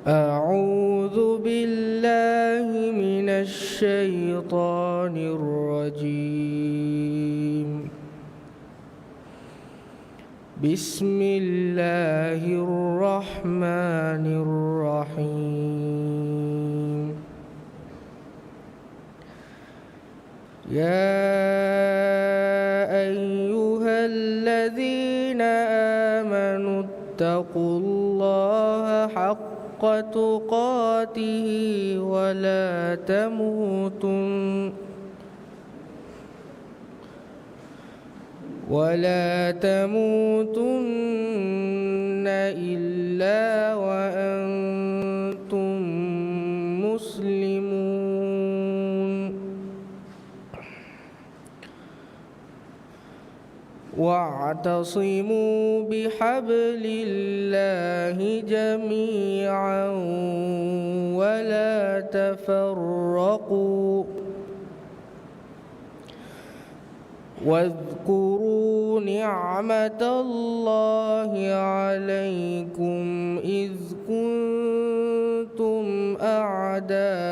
أعوذ بالله من الشيطان الرجيم. بسم الله الرحمن الرحيم. يا أيها الذين آمنوا اتقوا الله حق تقاته ولا تموتن إلا وأنتم مسلمون. واعتصموا بحبل الله جميعا ولا تفرقوا واذكروا نعمة الله عليكم إذ كنتم أعداء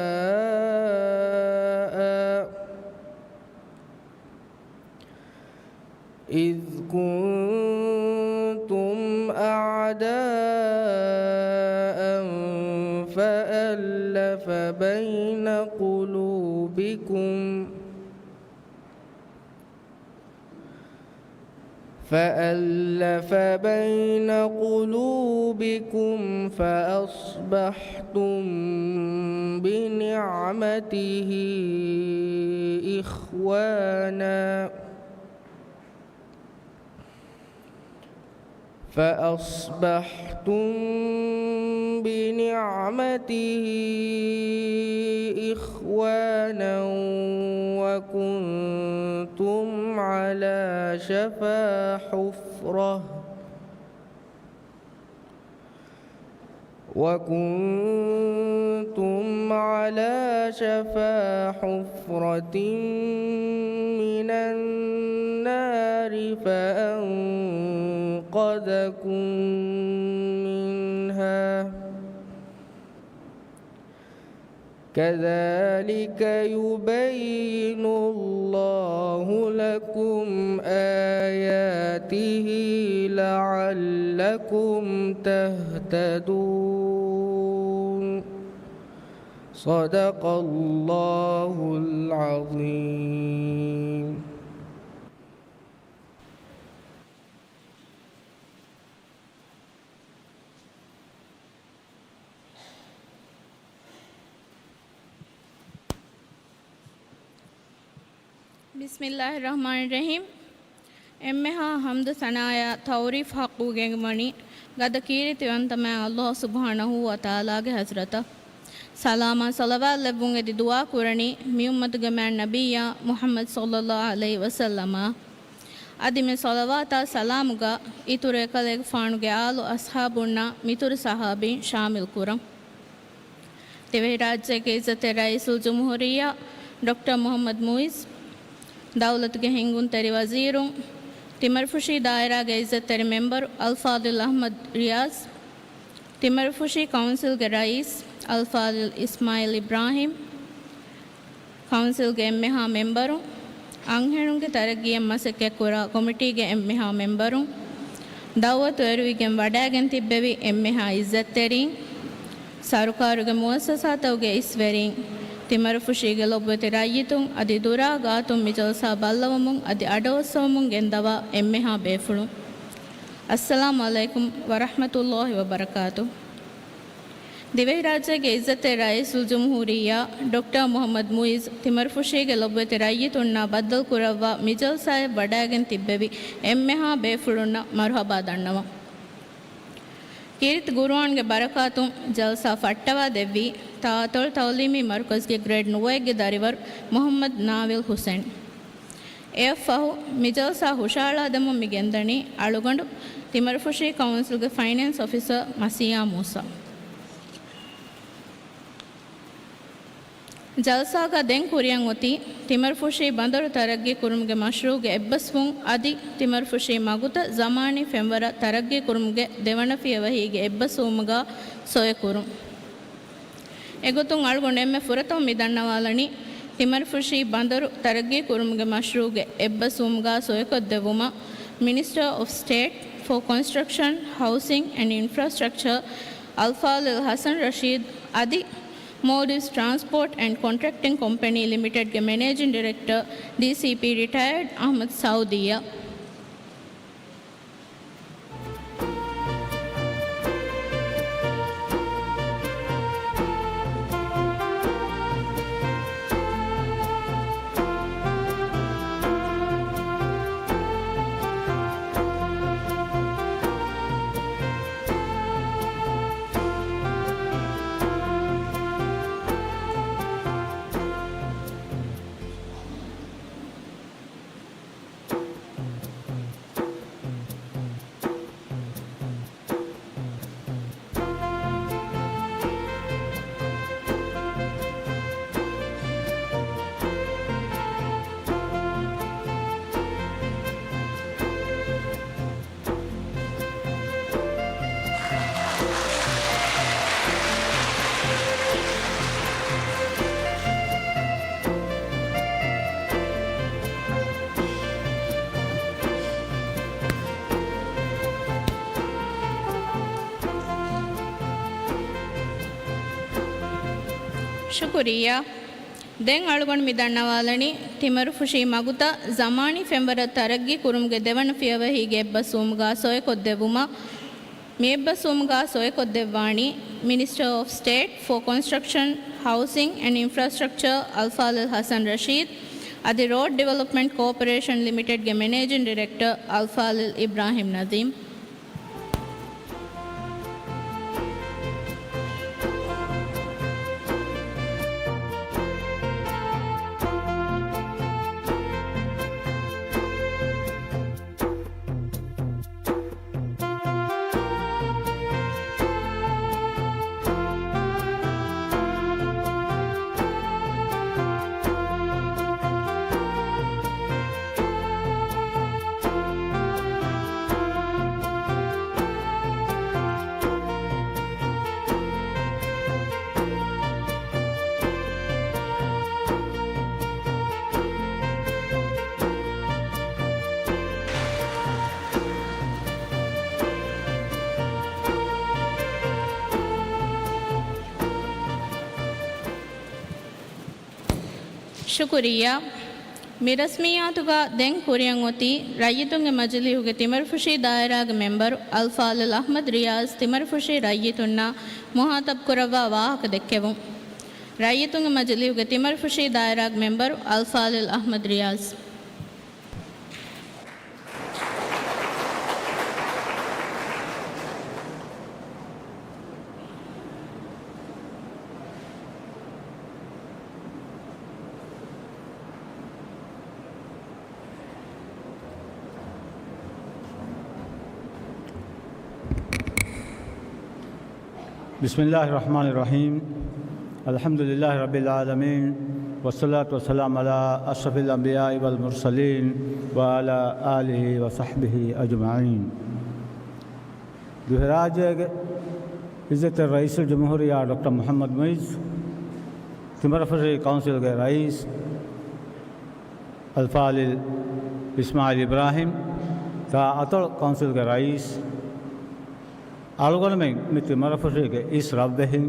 فألف بين قلوبكم فأصبحتم بنعمته إخوانا وكنتم على شفا حفرة من النار فأنقذكم منها. كذلك يبين الله لكم آياته لعلكم تهتدون. صدق الله العظيم. ಬಿಸ್ಮಿಲ್ಲಾಹಿರ್ರಹಮಾನಿರ್ರಹೀಮ್. ಎಮ್ಮೆಹಾ ಹಮ್ದು ಸನಾಯ ತೌರೀಫ್ ಹಕ್ಕೂಗೆಮಣಿ ಗದ ಕೀರಿತಿವಂತಮ ಅಲ್ಲಾಹ್ ಸುಬ್ಹಾನಹು ವ ತಆಲಾಗೆ ಹಜರತ ಸಲಾಮ ಸಲವಾತ್ ಲೆವ್ವುಂ ಎದಿ ದುವಾ ಕುರಣಿ ಮಿಯುಮ್ಮತುಗೆ ಮ್ಯಾನ್ ನಬಿಯ ಮುಹಮ್ಮದ್ ಸಲ್ಲಲ್ಲಾಹು ಅಲೈಹಿ ವಸಲ್ಲಮ ಅದಿಮೆ ಸಲವಾತ ಸಲಾಮುಗ ಇತುರೆ ಕಲೆಗೆ ಫಾಣುಗೆ ಆಲು ಅಸ್ಹಾಬುನ್ನ ಮಿತುರು ಸಹಾಬಿ ಶಾಮಿಲ್ ಕುರಂ. ತೆವೆ ರಾಜ್ಯಕ್ಕೆ ಇಜ್ಜತೆ ರೈಸುಲ್ ಜುಮ್ಹೂರಿಯಾ ಡಾಕ್ಟರ್ ಮೊಹಮ್ಮದ್ ಮುಯಿಸ್ ದೌಲತ್ಗೆ ಹಿಂಗುನ್ ತೆರಿ ವಜೀರು ತಿಮರ್ಫುಷಿ ದಾಯರಾಗೆ ಇಜ್ಜತ್ ತೆರಿ ಮೆಂಬರ್ ಅಲ್ಫಾದಿಲ್ ಅಹಮದ್ ರಿಯಾಜ್ ತಿಮರ್ಫುಷಿ ಕೌನ್ಸಿಲ್ಗೆ ರಯೀಸ್ ಅಲ್ಫಾದಿಲ್ ಇಸ್ಮಾಯಿಲ್ ಇಬ್ರಾಹಿಂ ಕೌನ್ಸಿಲ್ಗೆ ಎಮ್ಮೆಹಾ ಮೆಂಬರು ಅಂಹೆಣುಗೆ ತರಗಿಯ ಮಸಕ್ಕೆ ಕುರ ಕಮಿಟಿಗೆ ಎಮ್ಮೆಹಾ ಮೆಂಬರು ದೌವತು ಎರುವಿಗೆ ವಡಾಗೆನ್ ತಿಬ್ಬೆವಿ ಎಮ್ಮೆಹಾ ಇಜ್ಜತ್ ತೆರಿ ಸರುಕಾರುಗೆ ಮುವಸ್ಸಸಾತವುಗೆ ಇಸ್ವೆರಿ ತಿಮರ್ಫುಷಿಗೆ ಲೊಬ್ಬತೆ ರಾಯಿತುಂ ಅದಿ ದುರಾ ಗಾತುಂ ಮಿಜಲ್ಸಾ ಬಲ್ಲವಮುಂ ಅದಿ ಅಡವಸವಮುಂ ಗೆಂದವ ಎಮ್ಮೆಹಾ ಬೇಫುಳು. ಅಸ್ಸಲಾಮು ಅಲೈಕುಂ ವರಹಮತುಲ್ಲಾಹಿ ವಬರಕಾತು. ದಿವೆಹಿ ರಾಜ್ಯಗೆ ಇಜ್ಜತೆ ರೈಸುಲ್ ಜುಮ್ಹೂರಿಯಾ ಡಾಕ್ಟರ್ ಮೊಹಮ್ಮದ್ ಮುಯಿಜ್ ತಿಮರ್ಫುಷಿಗೆ ಲೊಬ್ಬತೆ ರಾಯಿತುನ್ನ ಬದ್ದಲ್ ಕುರವ್ವ ಮಿಜಲ್ಸಾಯ ಬಡಾಗೆನ್ ತಿಬ್ಬೆವಿ ಎಮ್ಮೆಹಾ ಬೇಫುಳುನ್ನ ಮರುಹಬಾ ದಣ್ಣವ. ಕೀರಿತ್ ಗುರುವಾನ್ಗೆ ಬರಕಾತು ಜಲ್ಸಾ ಫಟ್ಟವಾ ದೆವ್ವಿ ತಾತೊಳ್ ತೌಲೀಮಿ ಮರ್ಕಜ್ಗೆ ಗ್ರೇಡ್ 9ಗೆ ದರಿವರ್ ಮೊಹಮ್ಮದ್ ನಾವಿಲ್ ಹುಸೇನ್ ಎಫ್ಫಹು ಮಿಜಲ್ಸಾ ಹುಷಾಳಾದಮು ಮಿಗೆಂದಣಿ ಅಳುಗಂಡು ತಿಮರ್ಫುಷಿ ಕೌನ್ಸಿಲ್ಗೆ ಫೈನಾನ್ಸ್ ಆಫೀಸರ್ ಮಸಿಯಾ ಮೂಸಾ. ಜಲ್ಸಾಗ ದೆಂಗ್ ಕುರಿಯಂ ಒತಿ ತಿಮರ್ಫುಷಿ ಬಂದರು ತರಗ್ಗಿ ಕುರುಮ್ಗೆ ಮಶ್ರೂಗೆ ಎಬ್ಬಸ್ವುಂ ಅದಿ ತಿಮರ್ಫುಷಿ ಮಗುತ ಜಮಾನಿ ಫೆಂವರ ತರಗ್ಗಿ ಕುರುಮ್ಗೆ ದೆವಣಫಿಯವ ಹೀಗೆ ಎಬ್ಬಸುಮಗ ಸೊಯ ಕುರುಂ. ಎಗೊತುಂ ಅಳ್ಗೊಂಡು ಎಮ್ಮೆ ಫುರತೋ ಮಿದಣ್ಣವಾಲನಿ ತಿಮರ್ಫುಶಿ ಬಂದರು ತರಗ್ಗಿ ಕುರುಮ್ಗೆ ಮಶ್ರೂಗೆ ಎಬ್ಬ ಸೂಮ್ಗಾ ಸೊಯಕೊದ್ದೆವುಮ minister of state for construction housing and infrastructure ಅಲ್ಫಾಲ್ ಹಸನ್ ರಶೀದ್ ಅದಿ Modis Transport and Contracting Company Limited के Managing Director DCP Retired Ahmed Saudiya. ಶುಕ್ರಿಯಾ ದೆಂ ಅಳುಗೊಂಡು ಮಿದಣ್ಣವಾಲನಿ ತಿಮರುಫುಶಿ ಮಗುತ Zamani ಫೆಂಬರ ತರಗ್ಗಿ ಕುರುಮ್ಗೆ ದೆವಣ ಫಿಯವ ಹೀಗೆ ಎಬ್ಬ ಸೂಮ್ಗಾ ಸೊಯಕೊದ್ದೆವುಮ ಮೇಬ್ಬ ಸೂಮ್ಗಾ ಸೊಯಕೊದ್ದೆವ್ವಾಣಿ minister of state for construction housing and infrastructure ಅಲ್ಫಾಲ್ ಹಸನ್ ರಶೀದ್ ಅದಿ ರೋಡ್ ಡೆವಲಪ್ಮೆಂಟ್ ಕೋಆಪರೇಷನ್ ಲಿಮಿಟೆಡ್ಗೆ ಮ್ಯಾನೇಜಿಂಗ್ ಡೈರೆಕ್ಟರ್ ಅಲ್ಫಾಲ್ ಇಬ್ರಾಹಿಂ ನದೀಮ್. ಶುಕ್ರಿಯಾ ಮಿರಸ್ಮಿಯಾತುಗ ದೆಂ ಕುರಿಯಂಗೊತಿ ರಯ್ಯಿತುಂಗೆ ಮಜಲಿಹುಗೆ ತಿಮರ್ಫುಶಿ ದಾಯರಾಗ ಮೆಂಬರ್ ಅಲ್ಫಾಲ್ ಅಹ್ಮದ್ ರಿಯಾಜ್ ತಿಮರ್ಫುಶಿ ರಯ್ಯಿತುನ್ನ ಮುಹಾತಬ್ ಕುರವ್ವ ವಾಹಕ ದೆಕ್ಕೆವು ರಯ್ಯಿತುಂಗೆ ಮಜಲಿಹುಗೆ ತಿಮರ್ಫುಶಿ ದಾಯರಾಗ ಮೆಂಬರ್ ಅಲ್ಫಾಲ್ ಅಹ್ಮದ್ ರಿಯಾಜ್. बिस्मिल्लाहिर्रहमानिर्रहीम अल्हम्दुलिल्लाहि रब्बिल आलमीन वस्सलातु वस्सलामु अला अशरफिल अंबिया वल मुरसलीन व अला आलिहि व सहबिहि अजमाइन. दुहराज इज़्ज़त rice जमहूरिया doctor Mohammad Muizz तिमरफुशी council के रईस अल्फाल इस्माइल इब्राहिम ता अतल काउंसिल के रईस आलुगन में मित्र मरफुशी के इस रब्बहिं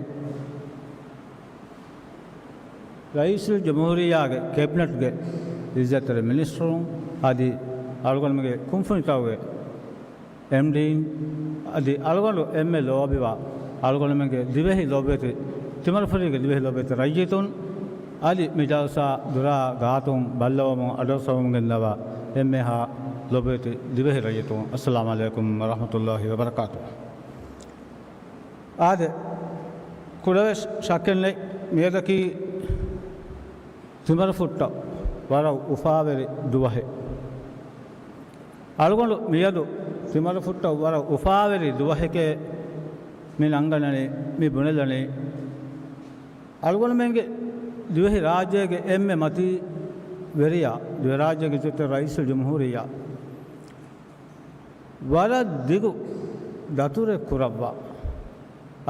रईस जमहूरिया के कैबिनेट के इज़्ज़त मिनिस्टरों आदि आलुगन में कुंफुनिता हुए MD आदि आलुगन ML लोबिवा आलुगन में दिवे ही लोबे थे तिमरफुशी के दिवे ही लोबे थे रईयतुन आदि मिजालसा दुरा गातुं बल्लवमो अडोसवम गंदवा एम्मेहा लोबे थे दिवे ही रईयतुं. अस्सलामु अलैकुम व रहमतुल्लाहि व बरकातुहू. आदे कुड़वे शाकिल मेदकी तिमरफुट्ट वर उफावेरी दुवहे अलगोंडु मियदु तिमरफुट्ट वर उफावेरी दुवहे के मीन अंगनने मी बुनेलने अलगोंडु मेंगे दुवहे राज्य के एम्मे मती वेरिया दुवहे राज्य के चित्र रईस जमहूरिया वर दिगु दतुरे कुरव्वा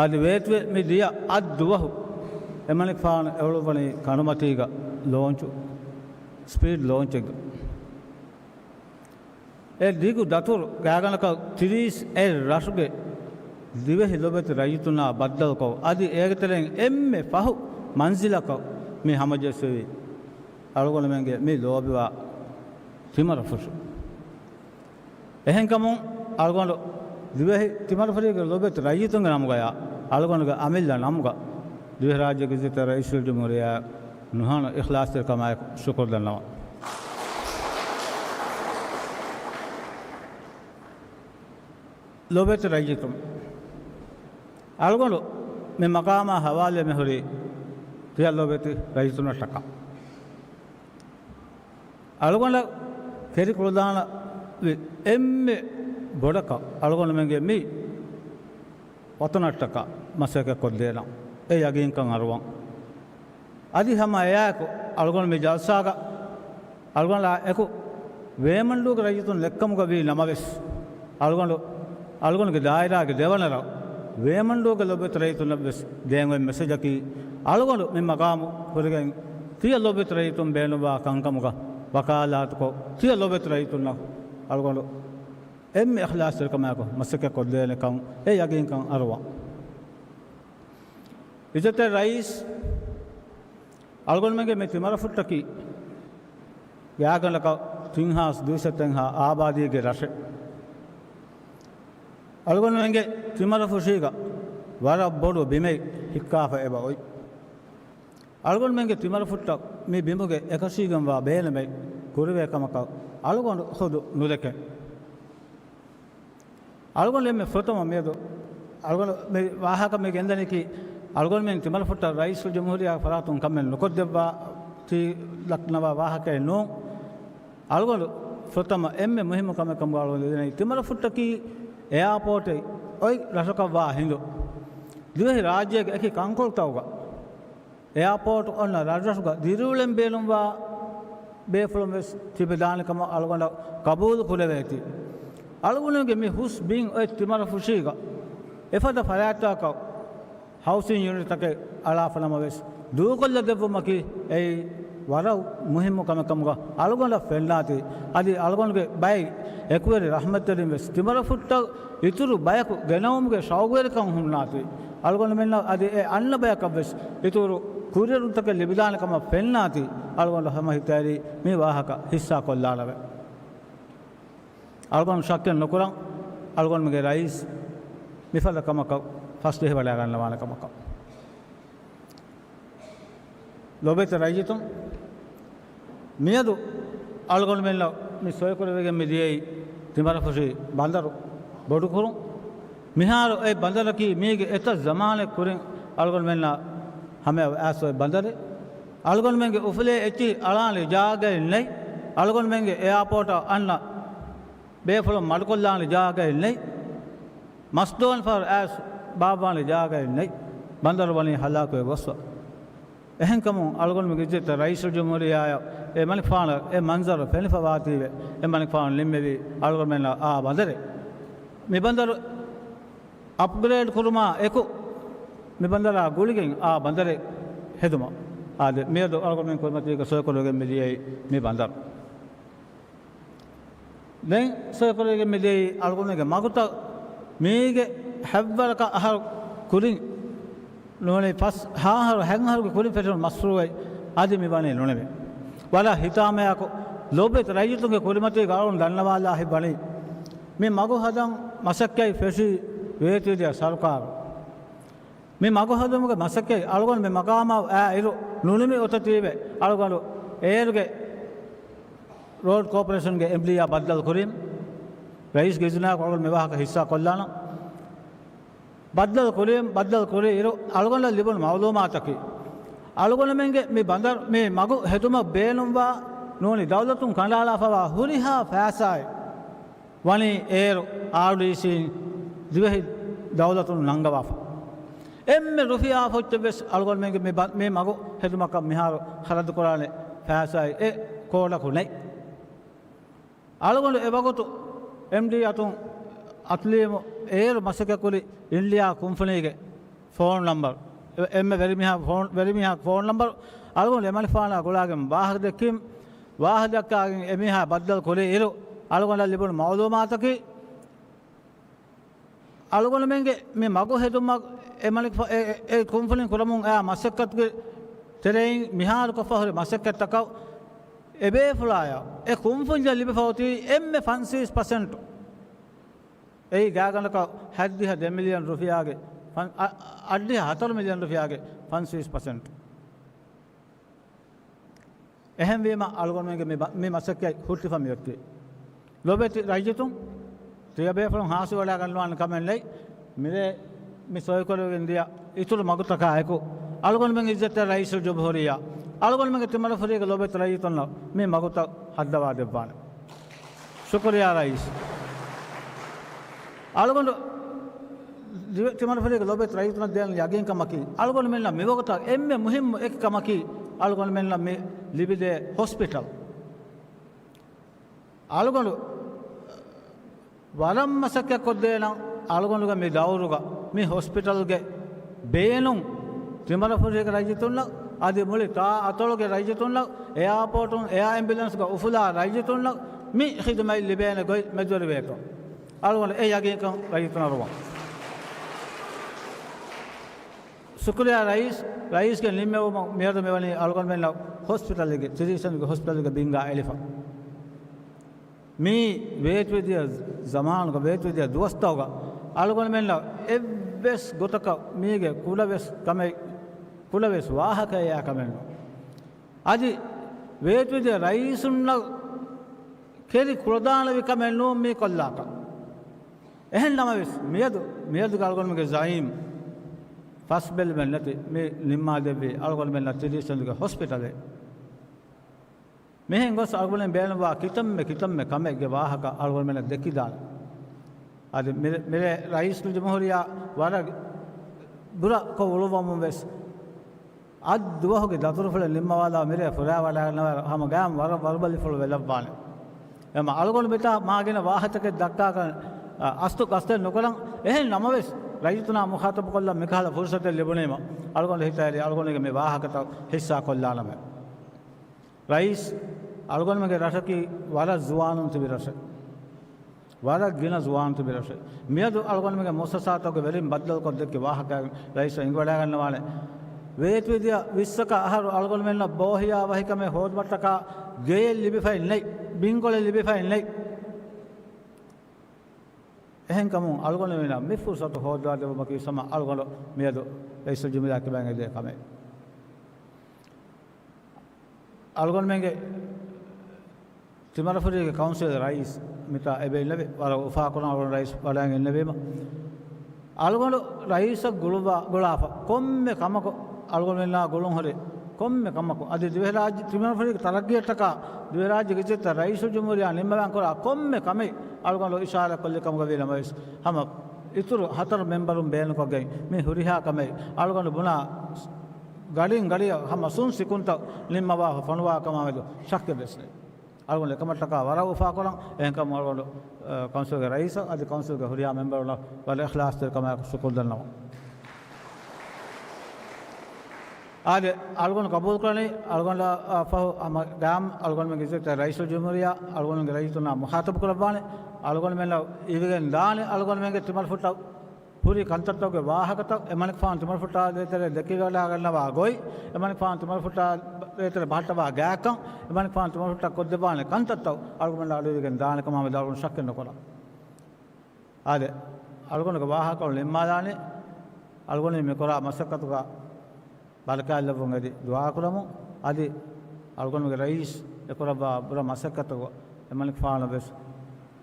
ಅದು ವೇತ್ವೆ ಮಿದಿಯ ಅದ್ದುವಹು එමනික් ෆාන එවලුවනි කනුමතීග ලෝංචු ස්පීඩ් ලෝංච් එක ඒ දිගු දතුරු ගෑගනක 30 රසුගේ දිවෙහි ලොබෙත රජතුනා බද්දල්කෝ අදි ඒගතරෙන් එම්මෙ පහු මන්සිලක මේ හමජස්සෙවි අලුගොනමගේ මේ ලෝබිවා තිමරෆුසු එහෙන්කමුන් අලුගොන දිවෙහි තිමරෆරියක ලොබෙත රජතුන්ග නමුගයා අලුගොනග අමිල්ලා නමුග දිවෙහි රාජ්‍ය ගිසිත රයිසුල් ජුමුරියා නුහාන ඉඛලාස්තර කමාය ශුක්‍ර් දන්නවා ලොබෙත රජතුන් අලුගොන මේ මකාමා හවාලේ මෙහුරි තියල් ලොබෙත රජතුන ටක අලුගොන කෙරි කුලදාන එම්මෙ බොඩක අලුගොන මගේ මේ වතනට්ටක මසක කොද්දේනම් ඒ යගින්කන් අරුවන් අදි හැම එයාක අලුගොන මේ ජල්සාග අලුගොනලා එකු වේමණ්ඩුවක රජතුන් ලෙක්කමුක වී නමවෙස් අලුගොනගේ දායරාගේ දෙවනර වේමණ්ඩුවක ලොබෙත රජතුන් වෙස් දේන්වෙන් මෙසේජකි අලුගොන මෙ මකාමු හොරගෙන් තිය ලොබෙත රජතුන් බේනුවා කංකමුක වකාලාතකෝ තිය ලොබෙත රජතුන් අලුගොන එම්මෙ ඉඛලාස්තර කමායක මසක කොද්දේනකම් ඒ යගින්කන් අරුවන් ඉජත රයිස් අලුගොන මගේ මේ තිමර ෆුට්ටකි යාගලක තින්හාස් දුසතෙන් හා ආබාදීගේ රස අලුගොන මගේ තිමර ෆුෂීග වර බොඩු බිමේ හික්කාෆ එබොයි අලුගොන මගේ තිමර ෆුට්ටක් මේ බිමුගේ එකසීගම් වා බේනමේ කුරුවේ කමක අලුගොන හොදු නුලක අලුගොන මේ ෆොතම මේදෝ අලුගොන මේ වාහක මේ ගෙන්දනකි අලුගොන මේ තිමර ෆුට්ට රයිසුල් ජම්හූරියා ෆරාතුන් කම්මෙන් නොකොද්දවා ති ලක්නවා වාහකේ නෝ අලුගොන ෆොතම එම්මේ මුහිම කමකම් ගාලෝ දෙනේ තිමර ෆුට්ටකි එයාපෝටේ ඔයි රසකවා හිඳු දිවෙහි රාජ්‍යයක එකි කංකොල්තවග එයාපෝට් ඔන්න රජසුග දිරුලෙන් බේලුම්වා බේෆලොම් වෙස් තිබෙදානකම අලුගොන කබූල් කුලවේති අලුගොනගේ මේ හුස් බින් ඔයි තිමර ෆුෂීග එෆද ෆරාට්ටක හවුසින් යුනිට් එකේ අලාෆනම වෙස් දූකොල්ල දෙවමකි ඒ වර මුහිම කමකම්ග අලුගොන ෆෙල්ලාති අදි අලුගොනගේ බයි එකුවරි රහමත්තරින් වෙස් තිමර ෆුට්ට ඉතුරු බයකු ගෙනවුම්ගේ ශෞගවරකම් හුන්නාති අලුගොන මෙන්න අදි ඒ අන්න බයක වෙස් ඉතුරු කුරියරුන්තක ලිබිදානකම ෆෙල්නාති අලුගොන හැම හිතෑරි මේ වාහක හිස්සා කොල්ලාලව අලුගොන ශක්තිය නොකරන් අලුගොන මගේ රයිස් මිෆල කමක ෆස්ට් එහෙ වඩා ගන්නවාන කමක ලොබෙත රජතුන් මියදු අලුගොන මෙන්න මේ සොයකොරවගේ මිදියයි තිමර ෆුෂි බන්දරු බොඩු කුරුන් මිහාර ඒ බන්දරකි මේගේ එත ජමානේ කුරින් අලුගොන මෙන්න හැම ඇසොය බන්දරේ අලුගොන මෙන්ගේ උෆලේ එච්චි අලාලේ ජාගේ නේ අලුගොන මෙන්ගේ එයාපෝට් අන්න බේෆල මඩකොල්ලානේ ජාගේ නේ මස්දෝන් ෆර් ඇස් බාබානේ ජාගේ නේ බන්දර වලින් හලාකේ ගොස්වා එහෙන්කම අලුගොන මගේ ජෙත රයිසුල් ජම්හූරියා ඒ මනික් ෆාන ඒ මන්සර ෆෙනිෆවාතීවේ ඒ මනික් ෆාන ලිම්මෙවි අලුගොන මෙන්න බන්දරේ මේ බන්දර අප්ග්‍රේඩ් කුරුමා එකු මේ බන්දර ගුලිගෙන් බන්දරේ හෙදුම ආද මේද අලුගොන මෙන් කොමතියක සොයකොලගෙන් මෙදියයි මේ බන්දර දැන් සොයකොලගෙන් මෙදියයි අලුගොනගේ මගුත මේගේ හැව්වරක අහර කුරින් නොනේ පස් හාහර හැංහරුගේ කුරින් පෙටන මස්රුවයි ආදී මේ බණේ නොනේ වලා හිතාමයක ලෝබෙත රජතුන්ගේ කුරිමතේ ගාලුන් දන්නවාලා හි බණේ මේ මගු හදන් මසක්කයි ෆෙසි වේතිදිය සරකාර මේ මගු හදමුගේ මසක්කයි අලුගොන මේ මකාමාව ඉරු නුනිමි ඔතතිවේ අලුගොන ඒරුගේ රෝඩ් කෝපරේෂන්ගේ එම්ප්ලියා බද්දල් කුරින් රයිස් ගෙජුනා කොල්ල මෙවාහක හිස්සා කොල්ලාන බද්දල් කුරේ ඉරු අලුගොන ලිබුන මවලෝමාතකි අලුගොන මෙන්ගේ මේ බන්දර මේ මගු හෙතුම බේනුම්වා නෝනි දවලතුන් කණ්ඩාලා පවා හුරිහා ෆෑසායි වනි ඒරු ආඩීසින් දිවෙහි දවලතුන් නංගවාෆ එම්මෙ රුෆියා ෆොච්ච වෙස් අලුගොන මෙන්ගේ මේ මගු හෙතුමක මිහාර හරදු කොරානේ ෆෑසායි ඒ කෝලකු නේ අලුගොන එවගොතු MD අතුන් අත්ලියම ඒරු මසකකුලි ඉන්දියා කුම්ෆනීගේ ෆෝන් නම්බර් එම්ම වෙරිමිහා ෆෝන් නම්බර් අලුගොන එමනි ෆානා ගොලාගෙන් වාහක දෙකීම් වාහදක්කාගෙන් එමිහා බද්දල් කොලේ ඉරු අලුගොන ලිබුණු මවදෝමාතකි අලුගොන මෙන්ගේ මේ මගු හෙදුමක් එමනි ඒ කුම්ෆලින් කුරමුන් ආ මසක්කත්ගේ තෙරෙයින් මිහාරු කෆහරි මසක්කත්තකව එබේ ෆුලාය ඒ කුම්ෆුන්ජ ලිබ ෆෝති එම්ම 50% ඒ ගාගනක හැද්දිහ 2 මිලියන් රුපියාගේ අඩ්ඩි 4 මිලියන් රුපියාගේ 50% එහෙම වීම අලුගොනගේ මේ මසක්කයි හුටි ෆමියක්ති ලොබෙති රයිජතුන් තියබේ ෆලන් හාසු වඩා ගන්නවාන කමෙන්ලයි මිරේ මේ සොයකොලෙන් ඉන්දියා ඉතුරු මගුතකායකෝ අලුගොන මෙන් ඉස්සත රයිසුල් ජම්හූරියා අලුගොන මෙන් තිමල ෆරියක ලොබෙත රයිතුන් මේ මගුත හද්දවා දෙපාන शुक्रिया रईस අලුගොන තිමල ෆරියක ලොබෙත රයිතුන් දෙන යගෙන් කමකි අලුගොන මෙන්න මෙවකට එම්මේ මුහිම් එක කමකි අලුගොන මෙන්න මේ ලිබිදේ හොස්පිටල් අලුගොන වරම් මසක්ක කොද්දේන අලුගොනුග මේ දවුරුග මේ හොස්පිටල්ගේ බේනුම් තිමරපුරේක රජතුන්ල ආදී මුලි තා අතොලගේ රජතුන්ල එයාපෝටුන් එයා ඇම්බියුලන්ස්ක උෆුලා රජතුන්ල මේ ඛිදමයි ලිබේන ගොයි මෙදොර වේක අලුගොන ඒ යගේ කම් රජතුනරව शुक्रिया रईस के निम्मे वो मेरे तो मेवनी अलगोन में हॉस्पिटल के फिजिशियन के हॉस्पिटल के बिंगा एलिफा मी वेट विद्या जमान का वेट विद्या दोस्त होगा अलगोन में एव्वेस गोतक मीगे कुलवेस वाहक या कमें आज वेट विद्या रईस खेरी कुलदान भी कमें नो मी कोल्ला का एहन नमवेस मेयद अलगोन में जाइम फसबेल में नती मैं निम्मा देवी अलगोन में फिजिशियन के हॉस्पिटल है මෙහෙන් ගොස් අලුගොන බෑනවා කිතම් මේ කමෙක් ගේ වාහක අලුගොන මෙන්න දෙකි දාන අද මෙරේ රයිස් ජමහූරියා වර බුර කො උලවම වෙස් අද දුවහගේ දතුරු ෆල නිම්මවාලා මෙරේ ෆුරා වඩා ගන්නවා හැම ගෑම් වරබලි ෆල වෙලබ්බාන එම අලුගොන මෙතා මාගෙන වාහතක දක්කා කන අස්තු කස්ත නොකලන් එහෙන් නම වෙස් රයිතුනා මුඛාතබ කොල්ලා මෙකහල ෆුර්සත ලැබුණේම අලුගොන හිතාරි අලුගොනගේ මේ වාහකට හිස්සා කොල්ලා නම रईस अलगोन में रस की वाला जुआन से भी रस वाला गिना जुआन से भी रस मैं तो अलगोन में मोसातों के वेरी बदल को देख के वाह का रईस इंगोड़ा करने वाले वेद विद्या विश्व का आहार अलगोन में बोहिया वही का में होद मट का गे लिबिफाई नहीं बिंगोले लिबिफाई नहीं एहन कमू अलगोन में मिफुर सत होद वाले वो मकी समा अलगोन मैं तो रईस जुमिला के बैंगे देखा मैं अलगोन में तिमरफरी के काउंसिल राइस मिता एबे नबे वाला उफा कोना राइस वालांगे नबे मा अलगोन राइस गुलाफा कम में कमको अलगोन में ना गुलों हरे कम में कमको अदि द्वेराज तिमरफरी के तरक्की टका द्वेराज के चित राइस जमहूरिया निम्मा को कम में कमे अलगोन इशारा कल कम गवे नमस हम इतुर हतर मेंबरुम बेन को गई मैं हुरिहा कमे अलगोन बुना गाड़ी हम सुन सिकुंत निम्मवा फनवा कमावेलो शक्य बेसने अलगोन कमटका वरा उफा कोला एंका मोलो काउंसिल के रईस अदि काउंसिल के हुरिया मेंबर वाले इखलास ते कमा शुक्र दलना आज अलगोन कबूल करने अलगोन फह हम गाम अलगोन में किसे रईस जमहूरिया अलगोन के रईस ना मुखातब करबाने अलगोन में इवेन दाने अलगोन में तिमल फुटा पूरी कंतत्व के वाहक तक एमन फान तिमल फुटा देते देखी गला गलवा गोई एमन फान तिमल फुटा देते भाटवा गाकं एमन फान तिमल फुटा कोदबाने कंतत्व अलगोन लाडे दान कमा में दारुन शक्य न कोला आदे अलगोन के वाहक और लिम्मा दाने अलगोन में कोरा मसक्कत का बालका लवंगे दुआ करमु आदि अलगोन के रईस एकोरा बुरा मसक्कत को एमन फान बस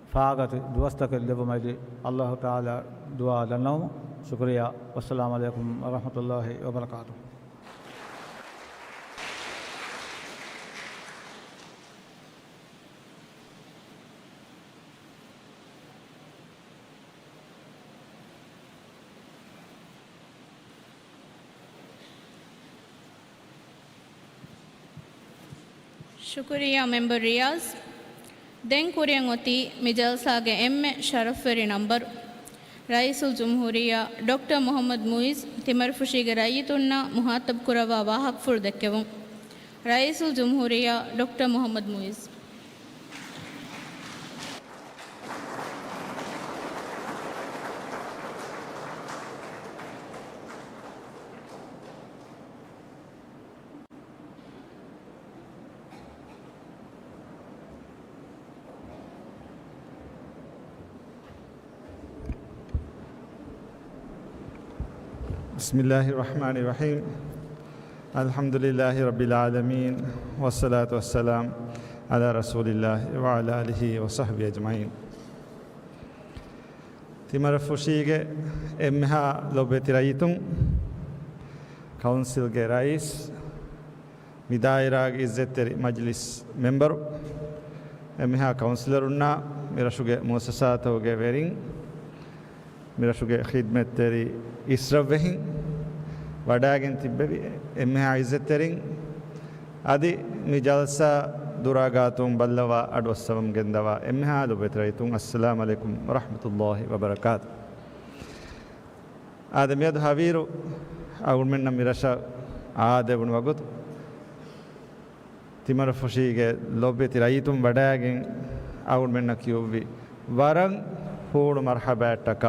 फागत दुवस्त के देवमैदे अल्लाह ताला दुआ दन्नौ शुक्रिया अस्सलाम वालेकुम व रहमतुल्लाहि व बरकातुहू शुक्रिया मेंबर रियाज दें कुरियंगोती मिजलसागे एम्मे शरफरी नंबर ರೈಸುಲ್ ಜುಮ್ಹೂರಿಯಾ ಡಾಕ್ಟರ್ ಮೊಹಮ್ಮದ್ ಮುಯಿಸ್ ತಿಮರ್ಫುಶಿಗೆ ರೈತುನ್ನ ಮುಹಾತಬ್ ಕುರವಾ ವಾಹಕ್ ಫುರ್ ದೆಕ್ಕೆವು ರೈಸುಲ್ ಜುಮ್ಹೂರಿಯಾ ಡಾಕ್ಟರ್ ಮೊಹಮ್ಮದ್ ಮುಯಿಸ್ بسم الله الرحمن الرحيم الحمد لله رب العالمين والصلاة والسلام على رسول الله وعلى آله وصحبه أجمعين තිමරෆුෂීගේ එම්හා ලොබෙති රයිතුන් කවුන්සිල්ගේ රයිස් මිදායිරාගේ ඉස්සෙත්තෙරි මජ්ලිස් මෙම්බරු එම්හා කවුන්සිලරුන්නා මිරෂුගේ මුසසාතෝගේ වෙරින් මිරෂුගේ ඛිද්මෙත්තෙරි ඉස්රවෙහින් වඩාගෙන් තිබ්බෙවි එම්හා ඉස්සෙත්තෙරින් අදි මි ජල්සා දුරාගාතුන් බල්ලවා අඩොස්සවම් ගෙන්දවා එම්හා ලොබෙති රයිතුන් අස්සලාමු අලයිකුම් වරහ්මතුල්ලාහි වබරකාත් ආදමියද හවීරු අවුන්මෙන්න මිරෂ ආදෙවුන වගොත් තිමරෆුෂීගේ ලොබෙති රයිතුන් වඩාගෙන් අවුන්මෙන්න කියුවි වරන් හෝඩු මර්හබෑට්ටක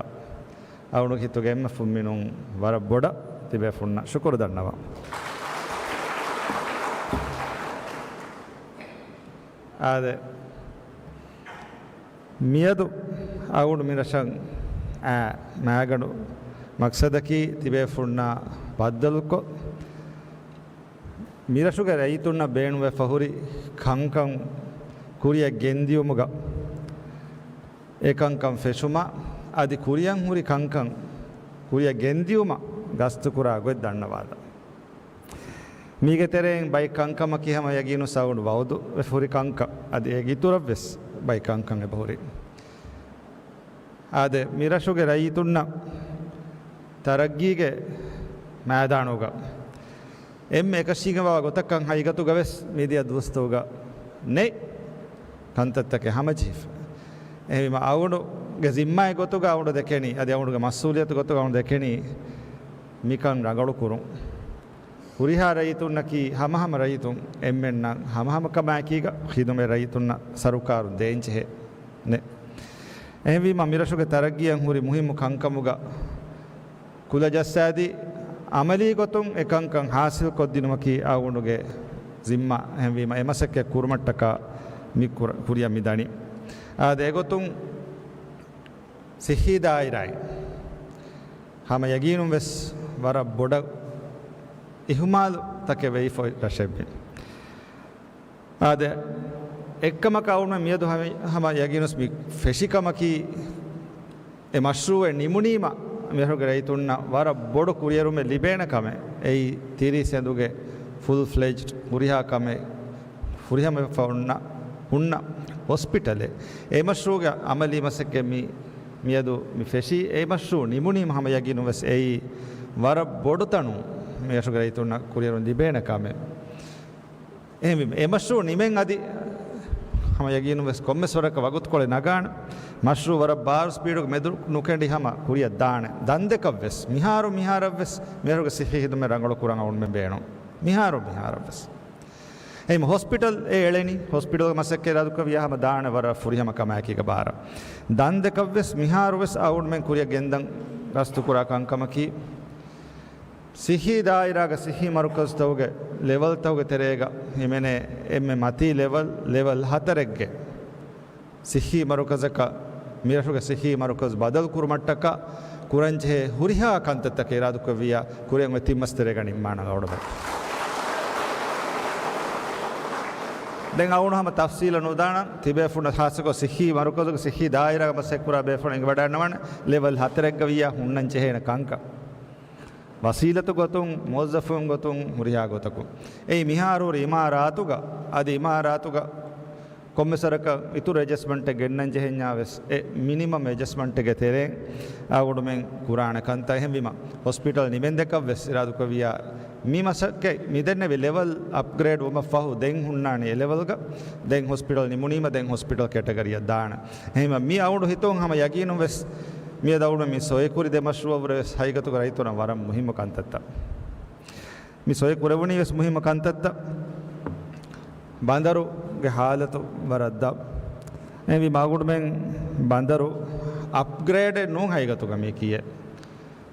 අවුණු හිතුගේ එම්ම ෆුම්මිනුන් වර බොඩ තිබේ ෆුන්න ශුකුරු දන්නවා ආද මියදු අවුණු මිරෂන් මෑගඩු මක්සදකී තිබේ ෆුන්න බද්දලුකො මිරෂුගේ රැයිතුන්න බේනුවේ ෆහුරි කංකං කුරිය ගෙන්දියුමුග ඒකංකම් ෆෙෂුමා අදි කුරියන් හුරි කංකං කුරිය ගෙන්දියුම ගස්තු කුරා ගොත් දන්නවාද මීගේ තෙරෙන් බයි කංකම කිහම යගිනු සවුණු වවුදු හුරි කංක අදි ඒ ගිතුරක් වෙස් බයි කංකං එබහුරි ආද මිරෂුගේ රයිතුන්න තරග්ගීගේ මෑදානුග එම් එකශීගව ගොතකං හයිගතු ගවෙස් මීදිය දුස්තෝග නේ කන්තත්තක හමජීෆ එහෙම අවුණු ಜಿಮ್ಮಾಯ ಗೊತ್ತುಗ ಅವನು ದೆಕೆನಿ ಅದೇ ಅವನಿಗೆ ಮಸೂಲಿಯತ್ ಗೊತ್ತುಗ ಅವನು ದೆಕೆನಿ ಮಿಕನ್ ರಗಳು ಕುರು ಹುರಿಹಾ ರೈತುನ್ನಕಿ ಹಮಹಮ ರೈತು ಎಮ್ಮೆನ್ನ ಹಮಹಮ ಕಮಾಕೀಗ ಹಿದುಮೆ ರೈತುನ್ನ ಸರುಕಾರು ದೇಂಚೆ ನೆ ಎಹವಿ ಮಮಿರಶುಗೆ ತರಗ್ಗಿಯಂ ಹುರಿ ಮುಹಿಮು ಕಂಕಮುಗ ಕುಲಜಸ್ಸಾದಿ ಅಮಲಿ ಗೊತ್ತುಂ ಎಕಂಕಂ ಹಾಸಿಲ್ ಕೊದ್ದಿನುಮಕಿ ಅವನುಗೆ ಜಿಮ್ಮ ಎಹವಿ ಎಮಸಕ್ಕೆ ಕುರುಮಟ್ಟಕ ಮಿಕ್ಕುರ ಹುರಿಯ ಮಿದಾಣಿ ಅದೇ ಗೊತ್ತುಂ ಸಿಹಿದಾಯಿರಾಯಿ ಹಮ ಯಗೀನು ವೆಸ್ ವರ ಬೊಡ ಇಹುಮಾಲು ತಕೆ ವೆಯ್ಫೊಯ್ ರಶೆಬ್ಬಿ ಆದೆ ಎಕ್ಕಮಕ ಅವನ ಮಿಯದು ಹಮ ಯಗೀನುಸ್ ಬಿ ಫೆಶಿಕಮಕಿ ಎ ಮಶ್ರೂವೆ ನಿಮುನೀಮ ಮೆಹರುಗೆ ರೈತುನ್ನ ವರ ಬೊಡು ಕುರಿಯರುಮೆ ಲಿಬೇಣ ಕಮೆ ಎಯಿ ತೀರಿ ಸೆಂದುಗೆ ಫುಲ್ ಫ್ಲೆಜ್ಡ್ ಹುರಿಹಾ ಕಮೆ ಹುರಿಹಮ ಫೌನ್ನ ಹುನ್ನ ಹಾಸ್ಪಿಟಲೆ ಎ ಮಶ್ರೂಗೆ ಅಮಲಿ ಮಸಕ್ಕೆ මියදු මිෆෙෂි ඒ මශ්රු නිමුණී මහම යගිනු වස් එයි වර බොඩතනු මේෂු ගරයිතුන්න කුරියරුන් දිබේන කමෙ එහෙම ඒ මශ්රු නිමෙන් අදි හම යගිනු වස් කොම්මස්වරක වගුත් කොලේ නගාන මශ්රු වර බාර් ස්පීඩ් මෙදු නුකෙන්ඩි හම කුරිය දාන දන් දෙක වස් මිහාරු වස් මේරුග සිහිහිදුම රංගල කුරන් අවුන් මෙ බේනු මිහාරු වස් එහෙම හොස්පිටල් ඒ එළෙනි හොස්පිටල් මසක්කේ රදුක වියහම දාන වර ෆුරිහම කමෑකීක බාර දන් දෙකවස් මිහාරුවස් අවුන් මෙන් කුරිය ගෙන්දන් රස්තු කුරා කංකමකි සිහි දායිරාග සිහි මරුකස් තවගේ ලෙවල් තවගේ තෙරේග හිමනේ එම්මෙ මති ලෙවල් 4ගේ සිහි මරුකසක මිරෂුගේ සිහි මරුකස් බදල් කුරුමට්ටක කුරංජේ හුරිහා කන්තතක රදුක විය කුරෙන් වෙතිමස්තරේ ගනිම්මාන ගවඩ දැන් අවුනහම තෆ්සීල නොදාන තිබේෆුන හාසකෝ සිහි මරුකසක සිහි දායිරාග මසෙකුරා බේෆුන ඉංග වඩන්නවන ලෙවල් 4ක විය හුන්නන් චෙහෙන කංක වසීලතු ගොතුන් මොස්සෆුන් ගොතුන් හුරියා ගොතකු ඒ මිහාරු ඉමාරාතුග අද ඉමාරාතුග කොම්මසරක ඉතුරු ඇඩ්ජස්ට්මන්ට් එක ගෙන්නන් ජෙහෙන්යාවස් ඒ මිනිමම් ඇඩ්ජස්ට්මන්ට් එක තෙරේ ආවුඩුමෙන් කුරාණ කන්ත එහෙම විම හොස්පිටල් නිමෙන් දෙකක් වෙස් ඉරාදුක වියා මීමසක්කේ මිදෙන්නේ ලෙවල් අප්ග්‍රේඩ් වම ෆහු දෙන් හුන්නානේ ලෙවල් එක දැන් හොස්පිටල් නිමුනීම දැන් හොස්පිටල් කැටගරිය දාන එහෙම මී අවුඩු හිතෝන් හැම යකිනු වෙස් මිය දවුන මේ සොයකුරි දෙමශ්රුවවර හයිගතු කරයිතොන වරම් මුහිම කන්තත්ත මේ සොයකුරවුණි වෙස් මුහිම කන්තත්ත බන්දරුගේ හාලතු වරද්දා එවි මාගුඩුමෙන් බන්දරු අප්ග්‍රේඩ් නොන් හයිගතුක මේ කිය